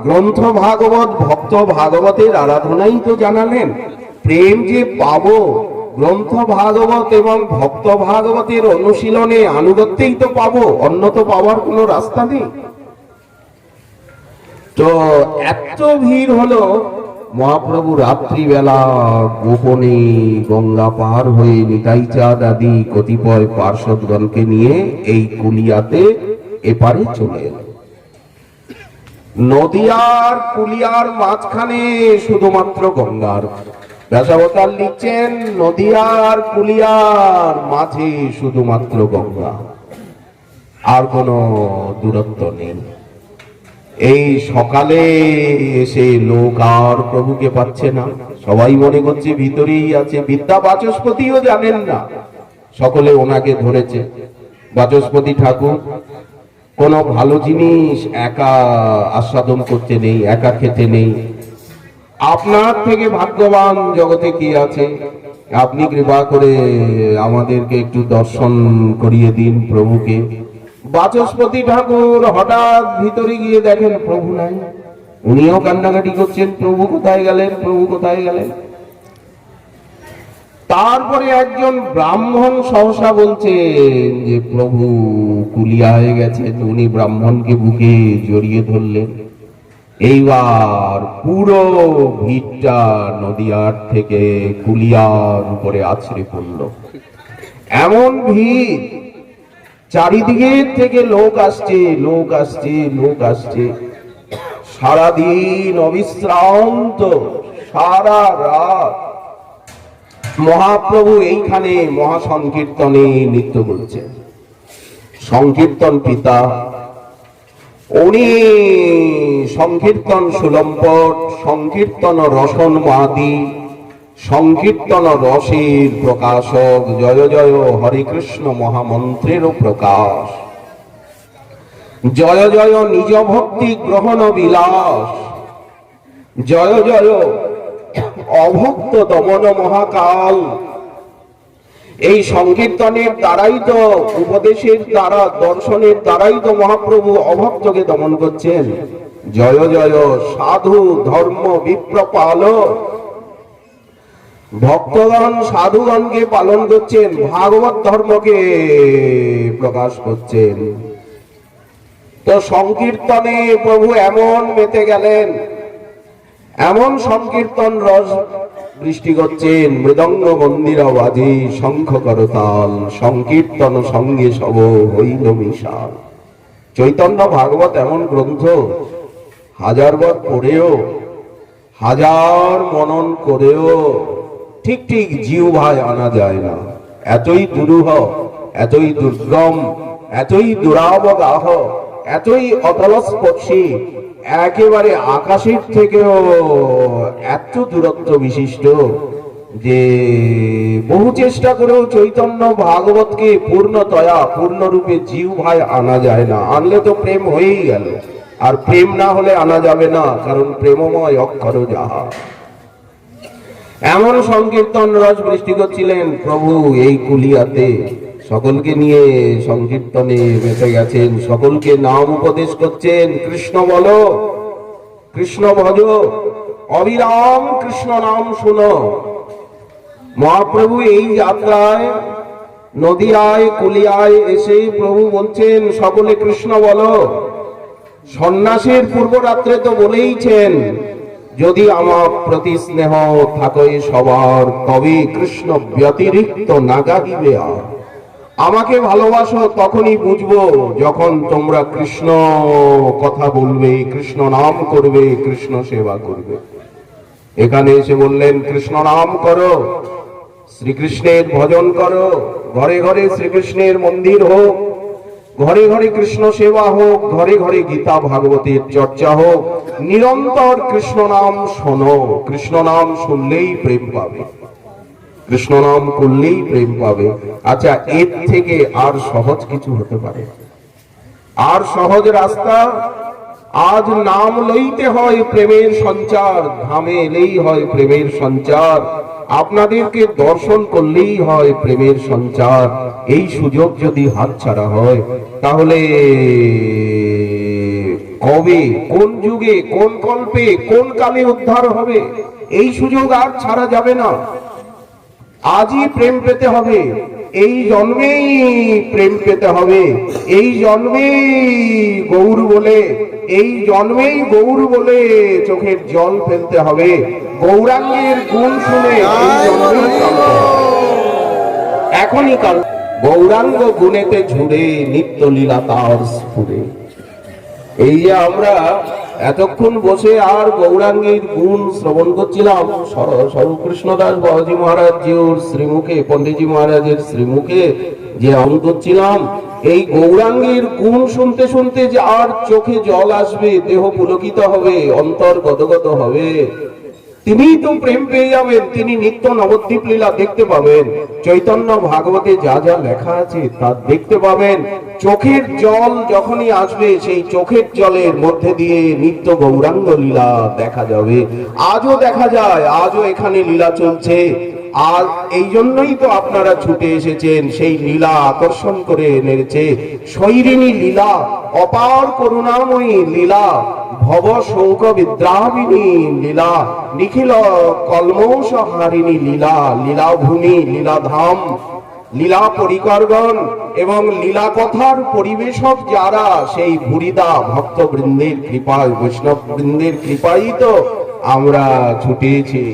A: গ্রন্থ ভাগবত, ভক্ত ভাগবতের আরাধনাই তো জানালেন। প্রেম যে পাবো, গ্রন্থ ভাগবত এবং ভক্ত ভাগবতের অনুশীলনে আনুগত্যেই তো পাবো, অন্য তো পাওয়ার কোনো রাস্তা নেই। তো এত ভিড় হলো, মহাপ্রভু রাত্রিবেলা গোপনে গঙ্গা পার হয়ে নিতাই চাঁদ আদি কতিপয় পার্শ্বদগণকে নিয়ে এই কুলিয়াতে এপারে চলে এলেন। নদিয়ার কুলিয়ার মাঝখানে শুধুমাত্র গঙ্গার, ব্যাসাবতার লিখছেন নদিয়ার কুলিয়ার মাঝে শুধুমাত্র গঙ্গা, আর কোনো দূরত্ব নেই। এই সকালে এসে লোক আর প্রভুকে পাচ্ছে না, সবাই মনে করছে ভিতরেই আছে। বিদ্যা বাচস্পতিও জানেন না, সকলে ওনাকে ধরেছে। বাচস্পতি ঠাকুর কোনো ভালো জিনিস একা আস্বাদন করতে নেই, একা খেতে নেই। আপনার থেকে ভাগ্যবান জগতে কি আছে? আপনি কৃপা করে আমাদেরকে একটু দর্শন করিয়ে দিন প্রভুকে। বাচস্পতি ঠাকুর হঠাৎ ভিতরে গিয়ে দেখেন প্রভু নাই। উনিও কান্নাকাটি করছেন, প্রভু কোথায় গেলেন, প্রভু কোথায় গেলেন। তারপরে একজন ব্রাহ্মণ সহসা বলছেন যে প্রভু কুলিয়ায় গেছেন। উনি ব্রাহ্মণকে বুকে জড়িয়ে ধরলেন। এইবার পুরো ভিড়টা নদিয়ার থেকে কুলিয়ার উপরে আছড়ে পড়ল। এমন ভিড়, চারিদিকে থেকে লোক আসছে, লোক আসছে, লোক আসছে। সারাদিন অবিশ্রান্ত, সারা রাত মহাপ্রভু এইখানে মহাসংকীর্তনে নৃত্য করছেন। সংকীর্তন পিতা, উনি সংকীর্তন সুলম্পট, সংকীর্তন রসন মাদি, সংকীর্তন রসের প্রকাশক, জয় জয় হরে কৃষ্ণ মহামন্ত্রেরও প্রকাশ, জয় জয় নিজ ভক্তি গ্রহণ বিলাস, জয় জয় অভক্ত দমন মহাকাল। এই সংকীর্তনের দ্বারাই তো, উপদেশের দ্বারা, দর্শনের দ্বারাই তো মহাপ্রভু অভক্তকে দমন করছেন। জয় জয় সাধু ধর্ম বিপ্রপাল, ভক্তগণ সাধুগণকে পালন করছেন, ভাগবত ধর্মকে প্রকাশ করছেন। তো সংকীর্তনে প্রভু এমন মেতে গেলেন, এমন সংকীর্তন রস বৃষ্টি করছেন। মৃদঙ্গ মন্দিরা বাজে, শঙ্খ করতাল, সংকীর্তন সঙ্গে সব হইল মিশাল। চৈতন্য ভাগবত এমন গ্রন্থ, হাজারবার পড়েও, হাজার মনন করেও ঠিক ঠিক জিহ্বায় আনা যায় না। এতই দুরূহ, এতই দুর্গম, এতই দুরাবগাহ, এতই অতলস্পর্শী, একেবারে আকাশের থেকেও এত দূরত্ব বিশিষ্ট যে বহু চেষ্টা করেও চৈতন্য ভাগবতকে পূর্ণতয়া, পূর্ণরূপে জিহ্বায় আনা যায় না। আনলে তো প্রেম হয়েই গেল, আর প্রেম না হলে আনা যাবে না, কারণ প্রেমময় অক্ষর যাহা। এমন সংকীর্তন রস বৃষ্টি করছিলেন প্রভু এই কুলিয়াতে। সকলকে নিয়ে সংকীর্তনে বেঁচে গেছেন, সকলকে নাম উপদেশ করছেন। কৃষ্ণ বলো, কৃষ্ণ ভজ, অবিরাম কৃষ্ণ নাম শুনো। মহাপ্রভু এই যাত্রায় নদিয়ায় কুলিয়ায় এসে প্রভু বলছেন সকলে কৃষ্ণ বলো। সন্ন্যাসের পূর্ব রাত্রে তো বলেইছেন, যদি আমার প্রতি স্নেহ থাকে সবার, তবে কৃষ্ণ ব্যতিরিক্ত না গাহিবে আর। আমাকে ভালোবাসো তখনই বুঝবো যখন তোমরা কৃষ্ণ কথা বলবে, কৃষ্ণ নাম করবে, কৃষ্ণ সেবা করবে। এখানে এসে বললেন কৃষ্ণ নাম করো, শ্রীকৃষ্ণের ভজন করো, ঘরে ঘরে শ্রীকৃষ্ণের মন্দির হোক, ঘরে ঘরে কৃষ্ণ সেবা হোক, ঘরে ঘরে গীতা ভাগবতের চর্চা হোক, নিরন্তর কৃষ্ণ নাম শোনো। কৃষ্ণ নাম শুনলেই প্রেম পাবে, কৃষ্ণ নাম করলেই প্রেম পাবে। আচ্ছা, এর থেকে আর সহজ কিছু হতে পারে? আর সহজ রাস্তা? আজ নাম লইতে হয় প্রেমের সঞ্চার, ধামে এলেই হয় প্রেমের সঞ্চার, আপনাদেরকে দর্শন করলেই হয় প্রেমের সঞ্চার। এই সুযোগ যদি হাতছাড়া হয়, তাহলে কবে, কোন যুগে, কোন কল্পে, কোন কালে উদ্ধার হবে? এই সুযোগ আর ছাড়া যাবে না। আজই প্রেম পেতে হবে, এই জন্মেই প্রেম পেতে হবে, এই জন্মেই গৌর বলে, এই জন্মেই গৌর বলে চোখের জল ফেলতে হবে, গৌরাঙ্গের গুণ শুনে এই জন্মেই কাঁদতে হবে। এখনই কাল গৌরাঙ্গ গুণেতে ঝুড়ে নিত্য লীলা তার স্ফুরে। এই যে আমরা এতক্ষণ বসে আর গৌরাঙ্গীর গুণ শ্রবণ করছিলাম, স্বরূপকৃষ্ণ দাস বাবাজি মহারাজ জিউর শ্রীমুখে, পণ্ডিতজি মহারাজের শ্রীমুখে যে আমল করছিলাম, এই গৌরাঙ্গীর গুণ শুনতে শুনতে যে আর চোখে জল আসবে, দেহ পুলকিত হবে, অন্তর গদগদ হবে। তিনিই তো প্রেম পেয়ে যাবেন, তিনি নিত্য নবদ্বীপ লীলা দেখতে পাবেন, চৈতন্য ভাগবতে যা যা লেখা আছে তা দেখতে পাবেন। চোখের জল যখনই আসবে, সেই চোখের জলের মধ্যে দিয়ে নিত্য গৌরাঙ্গ লীলা দেখা যাবে। আজও দেখা যায়, আজও এখানে লীলা চলছে। আর এই জন্যই তো আপনারা ছুটে এসেছেন, সেই লীলা আকর্ষণ করে এনেছে। শৈরিণী লীলা, অপার করুণাময়ী লীলা, ভব শোক বিদ্রাবিনী লীলা, নিখিল কলমোষহারিণী লীলা, লীলাভূমি, লীলাধাম, লীলা পরিকরগণ এবং লীলা কথার পরিবেশক যারা, সেই ভুরিদা ভক্তবৃন্দের কৃপায়, বৈষ্ণব বৃন্দের কৃপাই তো আমরা ছুটে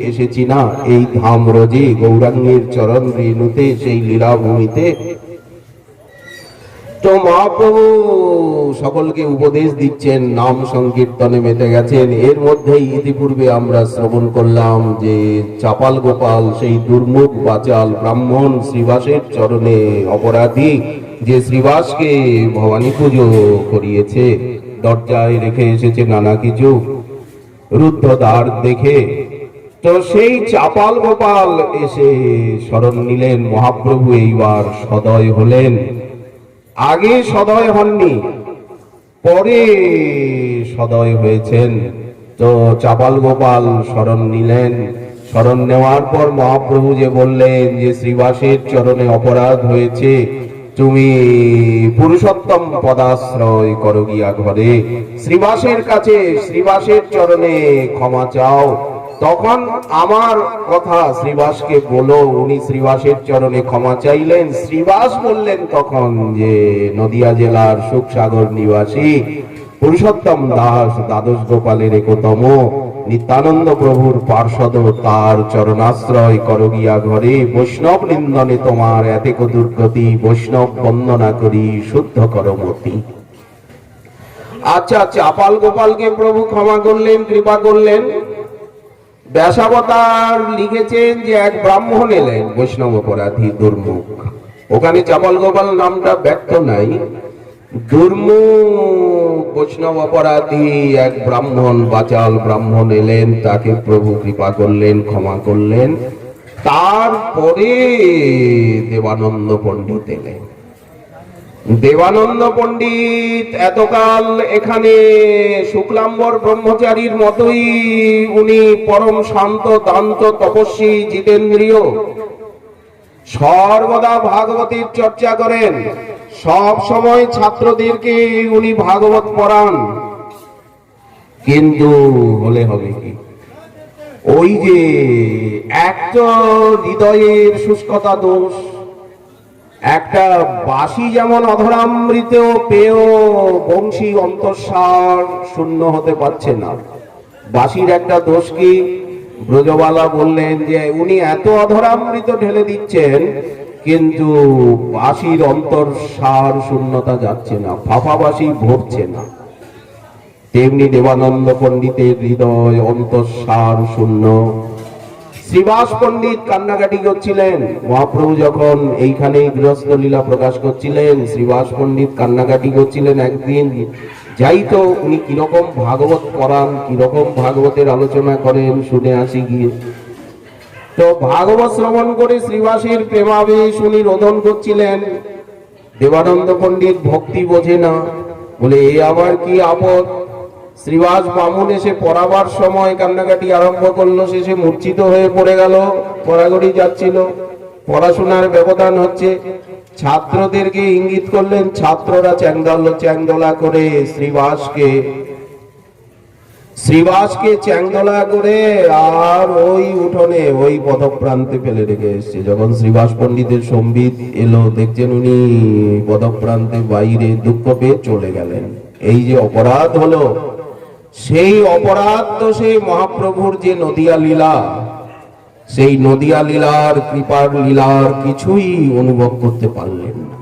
A: এসেছি না এই ধাম রোজে, গৌরাঙ্গের চরণ রেণুতে, সেই লীলাভূমিতে। তো মহাপ্রভু সকলকে উপদেশ দিচ্ছেন, নাম সংকীর্তনে মেতে গেছেন। এর মধ্যেই ইতিপূর্বে আমরা শ্রবণ করলাম যে চাপাল গোপাল, সেই দুর্মুখ বাচাল ব্রাহ্মণ শ্রীবাসের চরণে অপরাধী, যে শ্রীবাসকে ভবানী পুজো করিয়েছে, দরজায় রেখে এসেছে নানা কিছু, রুদ্ধ দ্বার দেখে। তো সেই চাপাল গোপাল এসে শরণ নিলেন। মহাপ্রভু এইবার সদয় হলেন। আগে সদয় হননি, পরে সদয় হয়েছেন। তো চাপাল গোপাল শরণ নিলেন। শরণ নেওয়ার পর মহাপ্রভু যে বললেন যে শ্রীবাসের চরণে অপরাধ হয়েছে, তুমি পুরুষোত্তম পদাশ্রয় করো গিয়া ঘরে, শ্রীবাসের কাছে, শ্রীবাসের চরণে ক্ষমা চাও। তখন আমার কথা শ্রীবাসকে বলো। উনি শ্রীবাসের চরণে ক্ষমা চাইলেন। শ্রীবাস বললেন তখন যে নদিয়া জেলার সুখসাগর নিবাসী পুরুষোত্তম দাস, দ্বাদশ গোপালের একতম, নিত্যানন্দ প্রভুর পার্ষদ, তার চরণাশ্রয় করো গিয়া ঘরে, বৈষ্ণব নিন্দনে তোমার এতেক দুর্গতি, বৈষ্ণব বন্দনা করি শুদ্ধ করো মতি। আচ্ছা, চাপাল গোপালকে প্রভু ক্ষমা করলেন, কৃপা করলেন। ব্যাসাবতার লিখেছেন যে এক ব্রাহ্মণ এলেন, বৈষ্ণব অপরাধী, দুর্মুখ। ওখানে চাপাল গোপাল নামটা ব্যক্ত নাই। দুর্মুখ বৈষ্ণব অপরাধী এক ব্রাহ্মণ, বাচাল ব্রাহ্মণ এলেন, তাকে প্রভু কৃপা করলেন, ক্ষমা করলেন। তারপরে দেবানন্দ পণ্ডিত এলেন। দেবানন্দ পণ্ডিত এতকাল এখানে শুক্লাম্বর ব্রহ্মচারীর মতোই উনি পরম শান্ত, দান্ত, তপস্বী, জিতেন্দ্রীয়, সর্বদা ভাগবতের চর্চা করেন। সব সময় ছাত্রদেরকে উনি ভাগবত পড়ান। কিন্তু হলে হবে কি, ওই যে একটা হৃদয়ের শুষ্কতা দোষ, একটা বাঁশি যেমন অধরামৃত পেয়েও বংশী অন্তঃসার শূন্য হতে পারছে না, বাঁশির একটা দোষ কি? ব্রজবালা বললেন যে উনি এত অধরামৃত ঢেলে দিচ্ছেন, কিন্তু বাঁশির অন্তঃসার শূন্যতা যাচ্ছে না, ফাফা বাঁশি ভরছে না। তেমনি দেবানন্দ পণ্ডিতের হৃদয় অন্তঃসার শূন্য। শ্রীবাস পণ্ডিত কান্নাকাটি করছিলেন। মহাপ্রভু যখন এইখানে গৃহস্থ লীলা প্রকাশ করছিলেন, শ্রীবাস পণ্ডিত কান্নাকাটি করছিলেন। একদিন যাই তো উনি কিরকম ভাগবত পড়ান, কিরকম ভাগবতের আলোচনা করেন শুনে আসি গিয়ে। তো ভাগবত শ্রবণ করে শ্রীবাসের প্রেমাবেশ উনি রোদন করছিলেন। দেবানন্দ পণ্ডিত ভক্তি বোঝে না, বলে এ আবার কি আপদ। শ্রীবাস বামুন এসে পড়াবার সময় কান্নাকাটি আরম্ভ করলো, শেষে মূর্ছিত হয়ে পড়ে গেল। পড়াগড়ি যাচ্ছিল, পড়াশোনার ব্যবধান হচ্ছে। ছাত্রদেরকে ইঙ্গিত করলেন, ছাত্ররা চ্যাংদোলা করে শ্রীবাসকে চ্যাংদোলা করে আর ওই উঠোনে ওই পদপ্রান্তে ফেলে রেখে এসছে। যখন শ্রীবাস পণ্ডিতের সম্বিত এলো, দেখছেন উনি পদপ্রান্তে বাইরে দুঃখ পেয়ে চলে গেলেন। এই যে অপরাধ হলো, সেই অপরাধ তো সেই মহাপ্রভুর যে নদিয়া লীলা, সেই নদিয়া লীলার কৃপার লীলার কিছুই অনুভব করতে পারলেন না।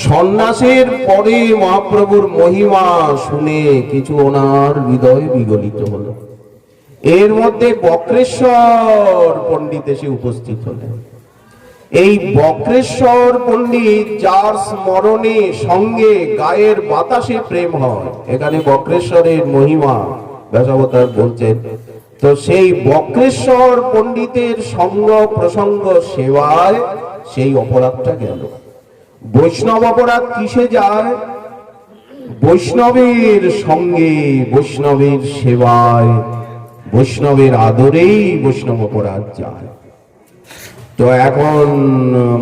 A: সন্ন্যাসের পরে মহাপ্রভুর মহিমা শুনে কিছু ওনার হৃদয় বিগলিত হলো। এর মধ্যে বক্রেশ্বর পণ্ডিত এসে উপস্থিত হলেন। এই বক্রেশ্বর পণ্ডিত, যার স্মরণে সঙ্গে গায়ের বাতাসে প্রেম হয়, এখানে বক্রেশ্বরের মহিমা ব্যাসাবতার বলছেন। তো সেই বক্রেশ্বর পণ্ডিতের সঙ্গ প্রসঙ্গ সেবায় সেই অপরাধটা গেল। বৈষ্ণব অপরাধ কিসে যায়? বৈষ্ণবের সঙ্গে, বৈষ্ণবের সেবায়, বৈষ্ণবের আদরেই বৈষ্ণব অপরাধ যায়। তো এখন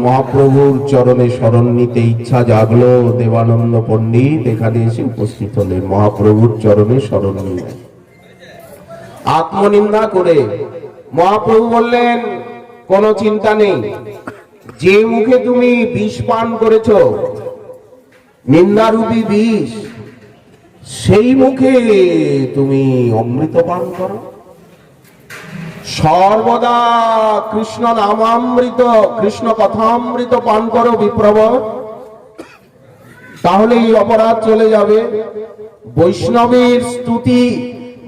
A: মহাপ্রভুর চরণে শরণ নিতে ইচ্ছা জাগলো। দেবানন্দ পণ্ডিত এখানে এসে উপস্থিত হলেন। মহাপ্রভুর চরণে শরণ নিলেন, আত্মনিন্দা করে। মহাপ্রভু বললেন, কোনো চিন্তা নেই, যে মুখে তুমি বিষ পান করেছ, নিন্দারূপী বিষ, সেই মুখে তুমি অমৃত পান করো। সর্বদা কৃষ্ণ নামামৃত, কৃষ্ণ কথামৃত পান করো বিপ্রব, তাহলে এই অপরাধ চলে যাবে। বৈষ্ণবের স্তুতি,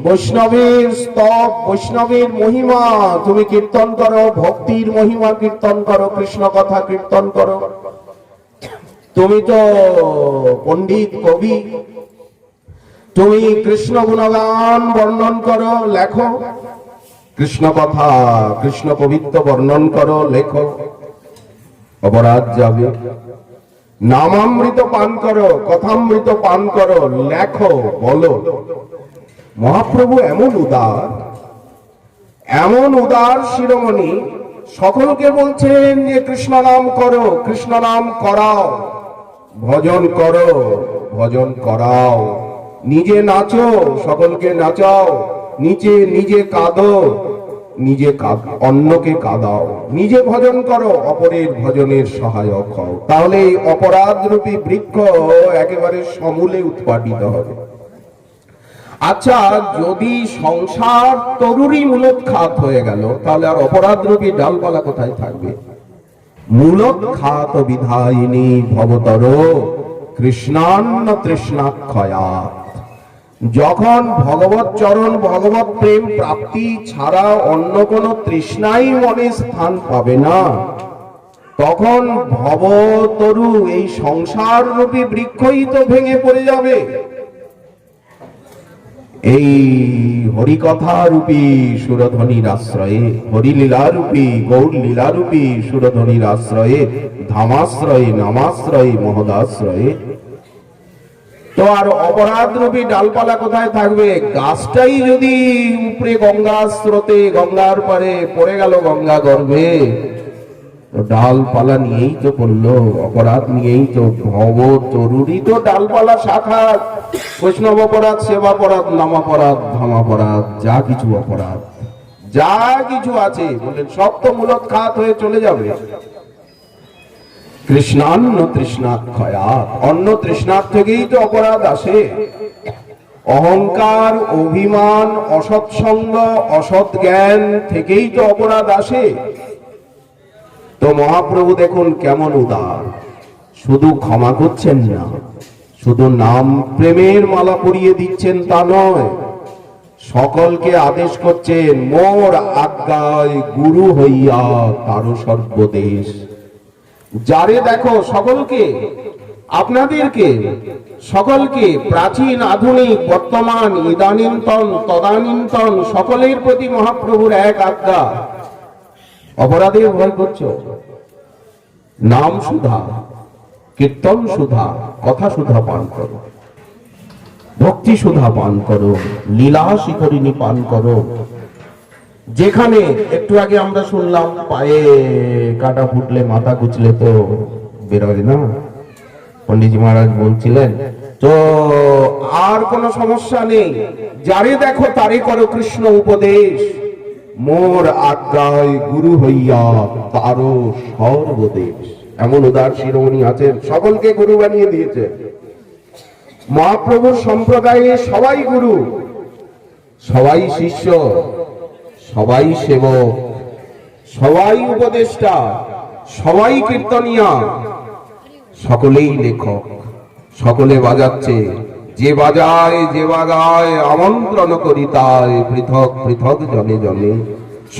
A: বৈষ্ণবের স্তব, বৈষ্ণবের মহিমা তুমি কীর্তন করো, ভক্তির মহিমা কীর্তন করো, কৃষ্ণ কথা কীর্তন করো। তুমি তো পণ্ডিত কবি, তুমি কৃষ্ণ গুণগান বর্ণন করো, লেখো, কৃষ্ণ কথা কৃষ্ণ কবিত্ব বর্ণন করো, লেখো, অপরাধ যাবে। নামামৃত পান করো, কথামৃত পান করো, লেখো, বলো। মহাপ্রভু এমন উদার, এমন উদার শিরোমণি, সকলকে বলছেন যে কৃষ্ণ নাম করো, কৃষ্ণ নাম করাও, ভজন করো, ভজন করাও, নিজে নাচো, সকলকে নাচাও, নিজে নিজে কাঁদো, নিজে অন্যকে কাঁদাও, নিজে ভজন করো, অপরের ভজনের সহায়ক হও। তাহলে এই অপরাধ রূপী বৃক্ষ একেবারে সমূলে উৎপাটিত হবে। আচ্ছা, যদি সংসার তরুরই মূলোৎখাত হয়ে গেল, তাহলে আর অপরাধ রূপী ডালপালা কোথায় থাকবে? মূলোৎখাত বিধায়িনী ভবতর কৃষ্ণান্ন তৃষ্ণাক্ষয়াৎ। যখন ভগবত চরণ, ভগবত প্রেম প্রাপ্তি ছাড়া অন্য কোন তৃষ্ণাই মনে স্থান পাবে না, তখন ভবতরু, এই সংসার রূপী বৃক্ষই তো ভেঙে পড়ে যাবে। এই হরিকথা রূপী সুরধ্বনির আশ্রয়ে, হরিলীলা রূপী, গৌর লীলা রূপী সুরধ্বনির আশ্রয়ে, ধামাশ্রয়ে, নামাশ্রয়ে, মহদাশ্রয়ে, তো আর অপরাধ রূপী ডালপালা কোথায় থাকবে? গাছটাই যদি উপরে গঙ্গা স্রোতে, গঙ্গার পারে পড়ে গেল, গঙ্গা গর্ভে, তো ডালপালা নিয়েই তো পড়লো, অপরাধ নিয়েই তো। ভব তরুরই তো ডালপালা শাখা, বৈষ্ণব অপরাধ, সেবাপরাধ, নামাপরাধ, ধামাপরাধ, যা কিছু অপরাধ, যা কিছু আছে বললেন সব তো মূলোৎখাত হয়ে চলে যাবে। কৃষ্ণান্ন তৃষ্ণাক্ষয়াৎ, অন্য তৃষ্ণার থেকেই তো অপরাধ আসে। অহংকার, অভিমান, অসৎসঙ্গ, অসৎ জ্ঞান থেকেই তো অপরাধ আসে। তো মহাপ্রভু দেখুন কেমন উদার, শুধু ক্ষমা করছেন না, শুধু নাম প্রেমের মালা পরিয়ে দিচ্ছেন তা নয়, সকলকে আদেশ করছেন, মোর আজ্ঞায় গুরু হইয়া কারো সর্বদেশ। যারে দেখো, সকলকে, আপনাদেরকে, সকলকে, প্রাচীন আধুনিক বর্তমান ইদানীন্তন তদানীন্তন সকলের প্রতি মহাপ্রভুর এক আজ্ঞা, অপরাধের ভয় করছো, নাম সুধা, কীর্তন সুধা, কথা সুধা পান করো, ভক্তি সুধা পান করো, লীলা শিখরিণী পান করো। যেখানে একটু আগে আমরা শুনলাম, পায়ে কাটা ফুটলে মাথা কুচলে তো বেরোয় না, পন্ডিতজি মহারাজ বলছিলেন তো আর কোনো সমস্যা নেই, যারে দেখো তারে করো কৃষ্ণ উপদেশ, মোর আজ্ঞায় গুরু হইয়া তারও সর্বদেশ। এমন উদার শিরোমণি আছেন, সকলকে গুরু বানিয়ে দিয়েছে। মহাপ্রভুর সম্প্রদায়ে সবাই গুরু, সবাই শিষ্য, সবাই সেবক, সবাই উপদেষ্টা, সবাই কীর্তনিয়া, সকলেই লেখক, সকলে বাজাচ্ছে। যে বাজায় যে বাজায় আমন্ত্রণ করি তাই, পৃথক পৃথক জনে জনে।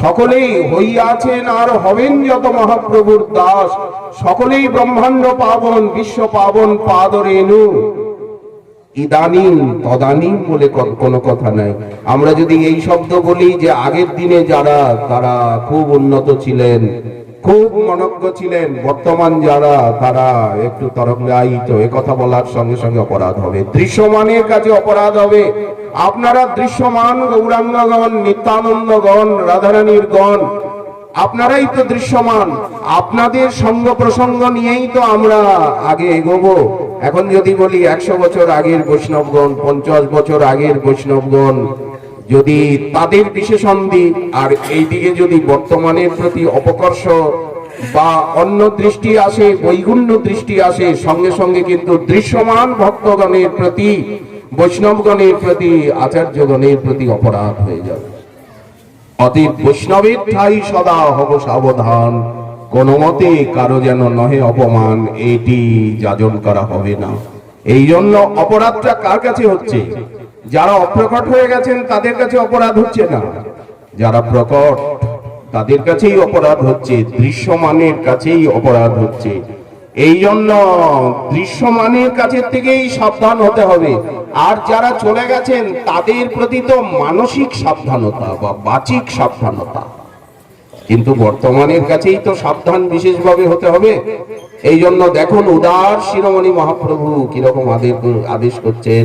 A: সকলেই হইয়াছেন আর হবেন যত মহাপ্রভুর দাস, সকলেই ব্রহ্মাণ্ড পাবন, বিশ্ব পাবন পাদ রেণু। ইদানিং তদানিং বলে কোনো কথা নাই। আমরা যদি এই শব্দ বলি যে আগের দিনে যারা, তারা খুব উন্নত ছিলেন, খুব মনজ্ঞ ছিলেন, বর্তমান যারা তারা একটু তরঙ্গায়িত, এ কথা বলার সঙ্গে সঙ্গে অপরাধ হবে, দৃশ্যমানের কাছে অপরাধ হবে। আপনারা দৃশ্যমান গৌরাঙ্গগণ, নিত্যানন্দগণ, রাধারানীর গণ, আপনারাই তো দৃশ্যমান। আপনাদের সঙ্গ প্রসঙ্গ নিয়েই তো আমরা আগে এগোবো। এখন যদি বলি 100 বছর আগের বৈষ্ণবগণ, 50 বছর আগের বৈষ্ণবগণ, যদি তাদের বিশেষণ দিই, আর এইদিকে যদি বর্তমানের প্রতি অপকর্ষ বা অন্য দৃষ্টি আসে, বৈগুণ্য দৃষ্টি আসে, সঙ্গে সঙ্গে কিন্তু দৃশ্যমান ভক্তগণের প্রতি, বৈষ্ণবগণের প্রতি, আচার্যগণের প্রতি অপরাধ হয়ে যাবে। অতীব বৈষ্ণবের ঠাই সদা হব সাবধান, কোন মতে কারো যেন নহে অপমান, এটি যাজন করা হবে না। এই জন্য অপরাধটা কার কাছে হচ্ছে? যারা অপ্রকট হয়ে গেছেন তাদের কাছে অপরাধ হচ্ছে না, যারা প্রকট তাদের কাছেই অপরাধ হচ্ছে, দৃশ্যমানের কাছেই অপরাধ হচ্ছে। এই জন্য দৃশ্যমানের কাছের থেকেই সাবধান হতে হবে। আর যারা চলে গেছেন তাদের প্রতি তো মানসিক সাবধানতা বা বাচিক সাবধানতা, কিন্তু বর্তমানের কাছেই তো সাবধান বিশেষভাবে হতে হবে। এই জন্য দেখুন উদার শিরোমণি মহাপ্রভু কিরকম আদেশ করছেন,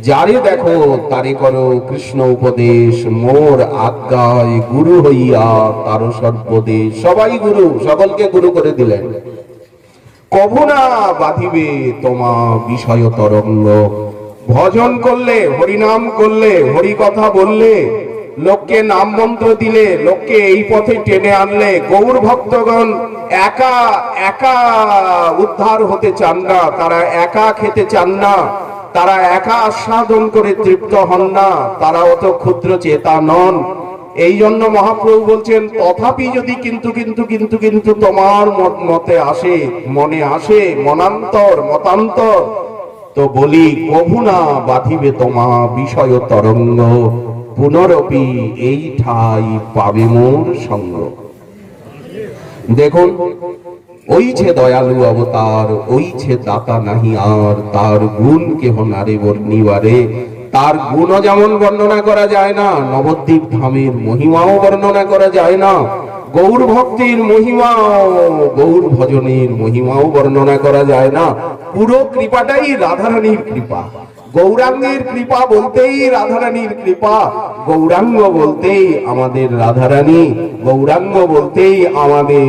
A: যারে দেখো তারে করো কৃষ্ণ উপদেশ, মোর আজ্ঞায় গুরু হইয়া তারও সর্বদেশ। সবাই গুরু, সকলকে গুরু করে দিলেন। কভু না বাঁধিবে তোমা বিষয় তরঙ্গ, ভজন করলে, হরিনাম করলে, হরি কথা বললে, লোককে নাম মন্ত্র দিলে, লোককে এই পথে টেনে আনলে, গৌর ভক্তগণ একা একা উদ্ধার হতে চান না, তারা একা খেতে চান না, তারা একা আস্বাদন করে তৃপ্ত হন না, তারা অত ক্ষুদ্র চেতা নন। এই জন্য মহাপ্রভু বলছেন, তথাপি যদি কিন্তু কিন্তু কিন্তু কিন্তু তোমার মতে আসে, মনে আসে মনান্তর মতান্তর, তো বলি কভু না বাঁধিবে তোমা বিষয় তরঙ্গ, পুনরপি এই ঠাই পাবে মোর সঙ্গ। দেখুন, ওইছে দয়ালু অবতার, ওইছে দাতা নাহি আর, তার গুণ কেহ নারে বর্ণিবারে। তার গুণও যেমন বর্ণনা করা যায় না, নবদ্বীপ ধামের মহিমাও বর্ণনা করা যায় না, গৌর ভক্তির মহিমাও, গৌর ভজনের মহিমাও বর্ণনা করা যায় না। পুরো কৃপাটাই রাধারানীর কৃপা। গৌরাঙ্গের কৃপা বলতেই রাধারানীর কৃপা, গৌরাঙ্গ বলতেই আমাদের রাধারানী, গৌরাঙ্গ বলতেই আমাদের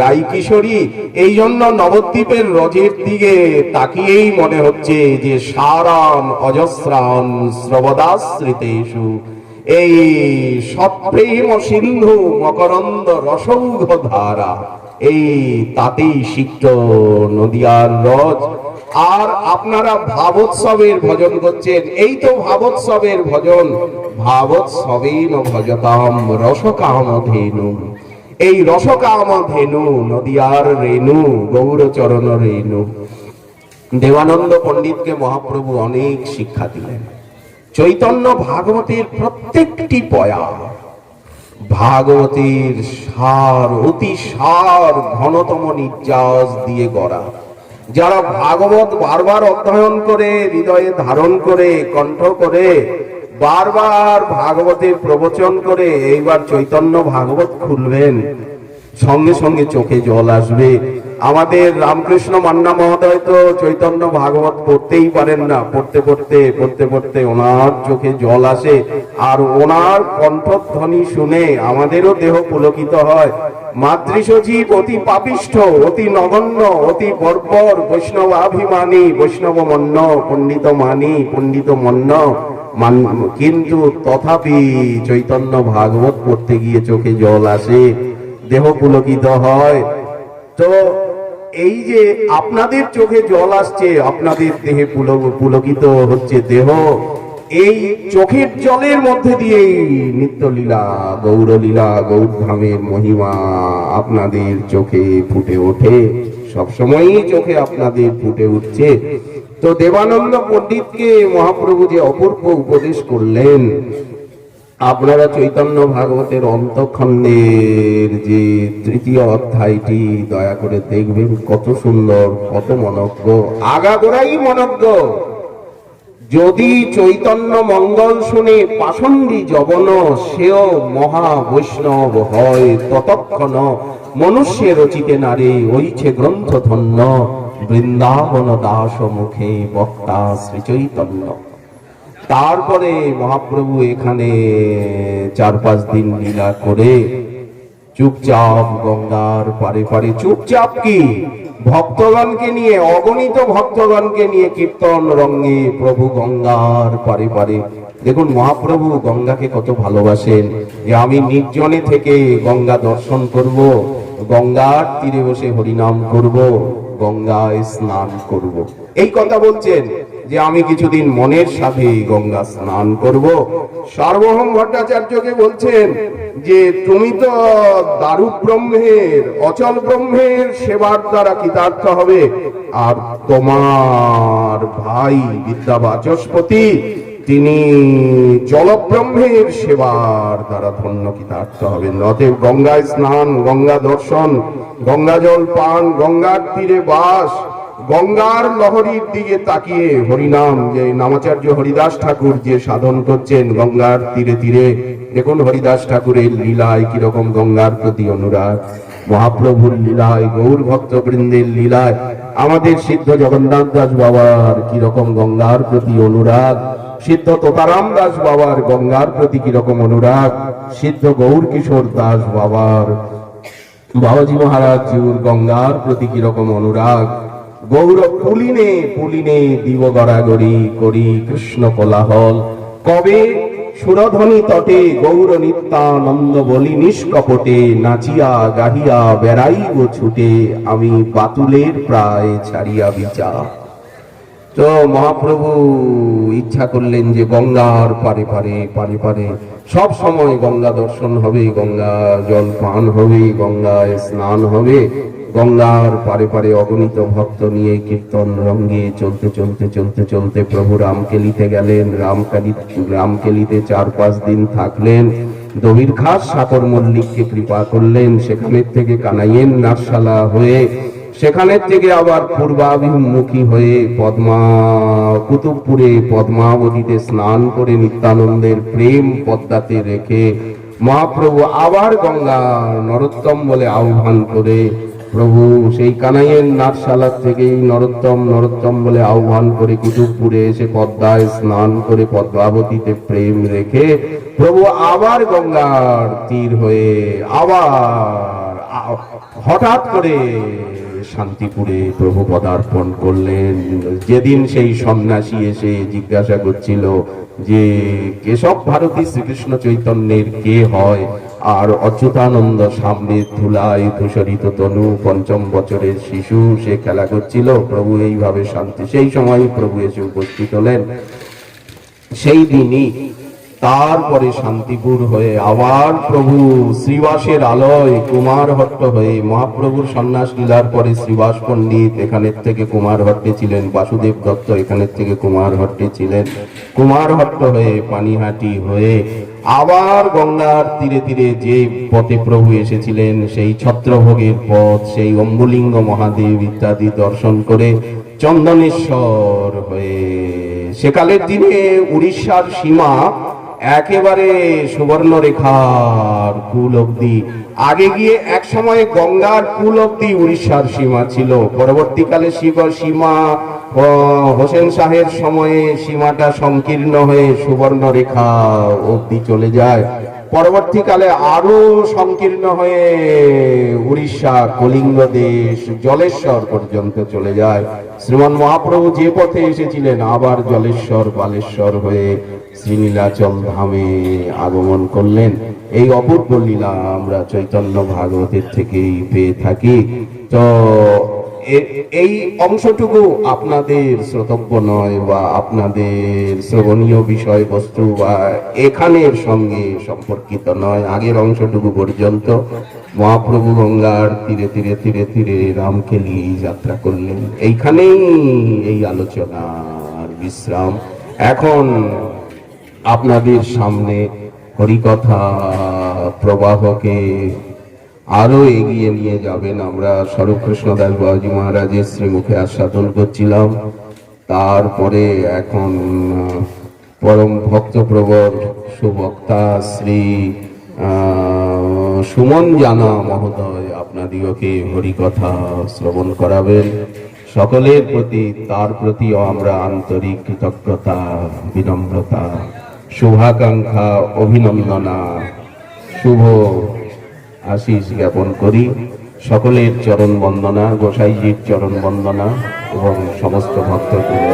A: রাই কিশোরী। এই জন্য নবদ্বীপের রজের দিকে তাকিয়েই মনে হচ্ছে যে সারাম অজস্রাম শ্রবদাশ্রিতেষু, এই সৎপ্রেম সিন্ধু মকরন্দ রসৌঘ ধারা, এই তাতেই সিক্ত নদিয়ার রজ। আর আপনারা ভাবোৎসবের ভজন করছেন, এই তো ভাবোৎসবের ভজন, ভাবোৎসবেন ভজতাম রসকামধেনু। এই রসকামধেনু নদিয়ার রেণু, গৌরচরণ রেণু। দেবানন্দ পণ্ডিতকে মহাপ্রভু অনেক শিক্ষা দিলেন। চৈতন্য ভাগবতের প্রত্যেকটি পয়া ভাগবতের সার, অতি সার, ঘনতম নির্যাস দিয়ে গড়া। যারা ভাগবত বারবার অধ্যয়ন করে, হৃদয়ে ধারণ করে, কণ্ঠ করে, বারবার ভাগবতের প্রবচন করে, এইবার চৈতন্য ভাগবত খুলবেন, সঙ্গে সঙ্গে চোখে জল আসবে। আমাদের রামকৃষ্ণ মান্না মহোদয় তো চৈতন্য ভাগবত পড়তেই পারেন না, পড়তে পড়তে পড়তে পড়তে ওনার চোখে জল আসে, আর ওনার কণ্ঠধ্বনি শুনে আমাদেরও দেহ পুলকিত হয়। মাতৃসজীব অতি পাপিষ্ঠ, অতি নগণ্য, অতি বর্বর, বৈষ্ণবাভিমানী, বৈষ্ণবমন্য, পণ্ডিত মানি, পণ্ডিত মন্য, কিন্তু তথাপি চৈতন্য ভাগবত পড়তে গিয়ে চোখে জল আসে, দেহ পুলকিত হয়। তো এই যে আপনাদের চোখে জল আসছে, আপনাদের দেহে পুলকিত হচ্ছে দেহ, এই চোখের জলের মধ্যে দিয়ে নিত্যলীলা, গৌরলীলা, গৌরধামের মহিমা আপনাদের চোখে ফুটে ওঠে, সবসময়ই চোখে আপনাদের ফুটে উঠছে। তো দেবানন্দ পণ্ডিতকে মহাপ্রভু যে অপূর্ব উপদেশ করলেন, আপনারা চৈতন্য ভাগবতের অন্তঃখণ্ডের যে তৃতীয় অধ্যায়টি দয়া করে দেখবেন, কত সুন্দর, কত মনজ্ঞ, আগাগোড়াই মনজ্ঞ। যদি চৈতন্য মঙ্গল শুনে পাষণ্ডী যবন, সেও মহা বৈষ্ণব হয় ততক্ষণ, মনুষ্য রচিতে নারে ওইছে গ্রন্থ ধন্য, বৃন্দাবন দাস মুখে বক্তা শ্রী চৈতন্য। তারপরে মহাপ্রভু এখানে 4-5 দিন লীলা করে চুপচাপ গঙ্গার পারে পারে, চুপচাপ কি, ভক্তগণকে নিয়ে, অগণিত ভক্তগণকে নিয়ে কীর্তন রঙ্গে প্রভু গঙ্গার পারে পারে। দেখুন মহাপ্রভু গঙ্গাকে কত ভালোবাসেন, যে আমি নির্জনে থেকে গঙ্গা দর্শন করব, গঙ্গার তীরে বসে হরিনাম করব, গঙ্গায় স্নান করব। এই কথা বলছেন যে আমি কিছুদিন মনের সাথে গঙ্গা স্নান করব। সার্বভৌম ভট্টাচার্যকে বলছেন যে তুমি তো দারু ব্রহ্মের, অচল ব্রহ্মের সেবার দ্বারা কৃতার্থ হবে, আর তোমার ভাই বিদ্যা বাচস্পতি তিনি জলব্রহ্মের সেবার দ্বারা ধন্য কৃতার্থ হবেন। অতএব গঙ্গায় স্নান, গঙ্গা দর্শন, গঙ্গা জল পান, গঙ্গার তীরে বাস, গঙ্গার লহরীর দিকে তাকিয়ে হরিনাম, যে নামাচার্য হরিদাস ঠাকুর যে সাধন করছেন গঙ্গার তীরে তীরে, দেখুন হরিদাস ঠাকুরের লীলায় কিরকম গঙ্গার প্রতি অনুরাগ, মহাপ্রভুর লীলায়, গৌর ভক্ত বৃন্দের লীলায় আমাদের সিদ্ধ জগন্নাথ দাস বাবার কিরকম গঙ্গার প্রতি অনুরাগ, সিদ্ধ তোতারাম দাস বাবার গঙ্গার প্রতি কিরকম অনুরাগ, সিদ্ধ গৌর কিশোর দাস বাবার, বাবাজি মহারাজ জিউর গঙ্গার প্রতি কিরকম অনুরাগ। গৌর পুলিনে পুলিনে দিব গড়াগড়ি করি কৃষ্ণ কোলাহল, কবে সুরধ্বনি তটে গৌর নিত্যানন্দ বলি নিষ্কপটে, নাচিয়া গাহিয়া বেড়াইব ছুটে, আমি বাতুলের প্রায় ছাড়িয়া বিচার। তো মহাপ্রভু ইচ্ছা করলেন যে গঙ্গার পারে পারে পারে পারে সব সময় গঙ্গা দর্শন হবে, গঙ্গা জল পান হবে, গঙ্গায় স্নান হবে। গঙ্গার পারে পারে অগণিত ভক্ত নিয়ে কীর্তন রঙ্গে চলতে চলতে চলতে চলতে প্রভু রামকেলিতে গেলেন। রামকেলিতে 4-5 দিন থাকলেন। দবির খাস সাকর মল্লিককে কৃপা করলেন, সেখানের থেকে কানাইয়ের নাটশালা হয়ে, সেখানের থেকে আবার পূর্বাভিমুখী হয়ে কুতুবপুরে পদ্মাবতীতে স্নান করে নিত্যানন্দের প্রেম পদ্মাতে রেখে মহাপ্রভু আবার গঙ্গা নরোত্তম বলে আহ্বান করে, প্রভু সেই কানাইয়ের নাটশালার থেকেই নরোত্তম বলে আহ্বান করে কুতুবপুরে এসে পদ্মায় স্নান করে পদ্মাবতীতে প্রেম রেখে প্রভু আবার গঙ্গার তীর হয়ে আবার হঠাৎ করে শান্তিপুরে প্রভু পদার্পণ করলেন। যেদিন সেই সন্ন্যাসী এসে জিজ্ঞাসা করছিল যে কেশব ভারতী শ্রীকৃষ্ণ চৈতন্যের কে হয়, আর অচ্যুতানন্দ সামনে ধুলায় ধূসরিত তনু 5ম বছরের শিশু, সে খেলা করছিল, প্রভু এইভাবে শান্তি, সেই সময় প্রভু এসে উপস্থিত হলেন। সেই দিনই তারপরে শান্তিপুর হয়ে আবার প্রভু শ্রীবাসের আলয় কুমারহট্ট হয়ে, মহাপ্রভুর সন্ন্যাস লীলার পরে শ্রীবাস পণ্ডিত এখানের থেকে কুমারহট্টে ছিলেন, বাসুদেব দত্ত এখানের থেকে কুমারহট্টে ছিলেন, কুমারহট্ট হয়ে পানিহাটি হয়ে আবার গঙ্গার তীরে তীরে যে পথে প্রভু এসেছিলেন সেই ছত্রভোগের পথ, সেই অম্বুলিঙ্গ মহাদেব ইত্যাদি দর্শন করে চন্দনেশ্বর হয়ে, সেকালের দিনে উড়িষ্যার সীমা একেবারে সুবর্ণ রেখার কুল অব্দি, আগে গিয়ে এক সময় গঙ্গার কুল অব্দি উড়িষ্যার সীমা ছিল, পরবর্তীকালে সীমা হোসেন শাহের সময়ে সীমাটা সংকীর্ণ হয়ে সুবর্ণ রেখা অব্দি চলে যায়। পরবর্তীকালে আরো সংকীর্ণ হয়ে উড়িষ্যা, কলিঙ্গ দেশ, জলেশ্বর পর্যন্ত চলে যায়। শ্রীমান মহাপ্রভু যে পথে এসেছিলেন আবার জলেশ্বর, বালেশ্বর হয়ে শ্রীনীলাচল ধামে আগমন করলেন। এই অপূর্ব লীলা আমরা চৈতন্য ভাগবতের থেকেই পেয়ে থাকি। তো এই অংশটুকু আপনাদের শ্রোতব্য নয় বা আপনাদের শ্রবণীয় বিষয়বস্তু বা এখানের সঙ্গে সম্পর্কিত নয়। আগের অংশটুকু পর্যন্ত মহাপ্রভু গঙ্গার তীরে তীরে তীরে তীরে রামকেলি যাত্রা করলেন। এইখানেই এই আলোচনার বিশ্রাম। এখন আপনাদের সামনে হরিকথা প্রবাহকে আরো এগিয়ে নিয়ে যাবেন। আমরা স্বরূপকৃষ্ণদাস বাবাজি মহারাজের শ্রীমুখে আস্বাদন করছিলাম। তারপরে এখন পরম ভক্তপ্রবর সুবক্তা শ্রী সুমন জানা মহোদয় আপনাদিগকে হরিকথা শ্রবণ করাবেন। সকলের প্রতি, তার প্রতিও আমরা আন্তরিক কৃতজ্ঞতা, বিনম্রতা, শুভাকাঙ্ক্ষা, অভিনন্দনা, শুভ আশিস জ্ঞাপন করি। সকলের চরণ বন্দনা, গোসাইজির চরণ বন্দনা এবং সমস্ত ভক্তবৃন্দ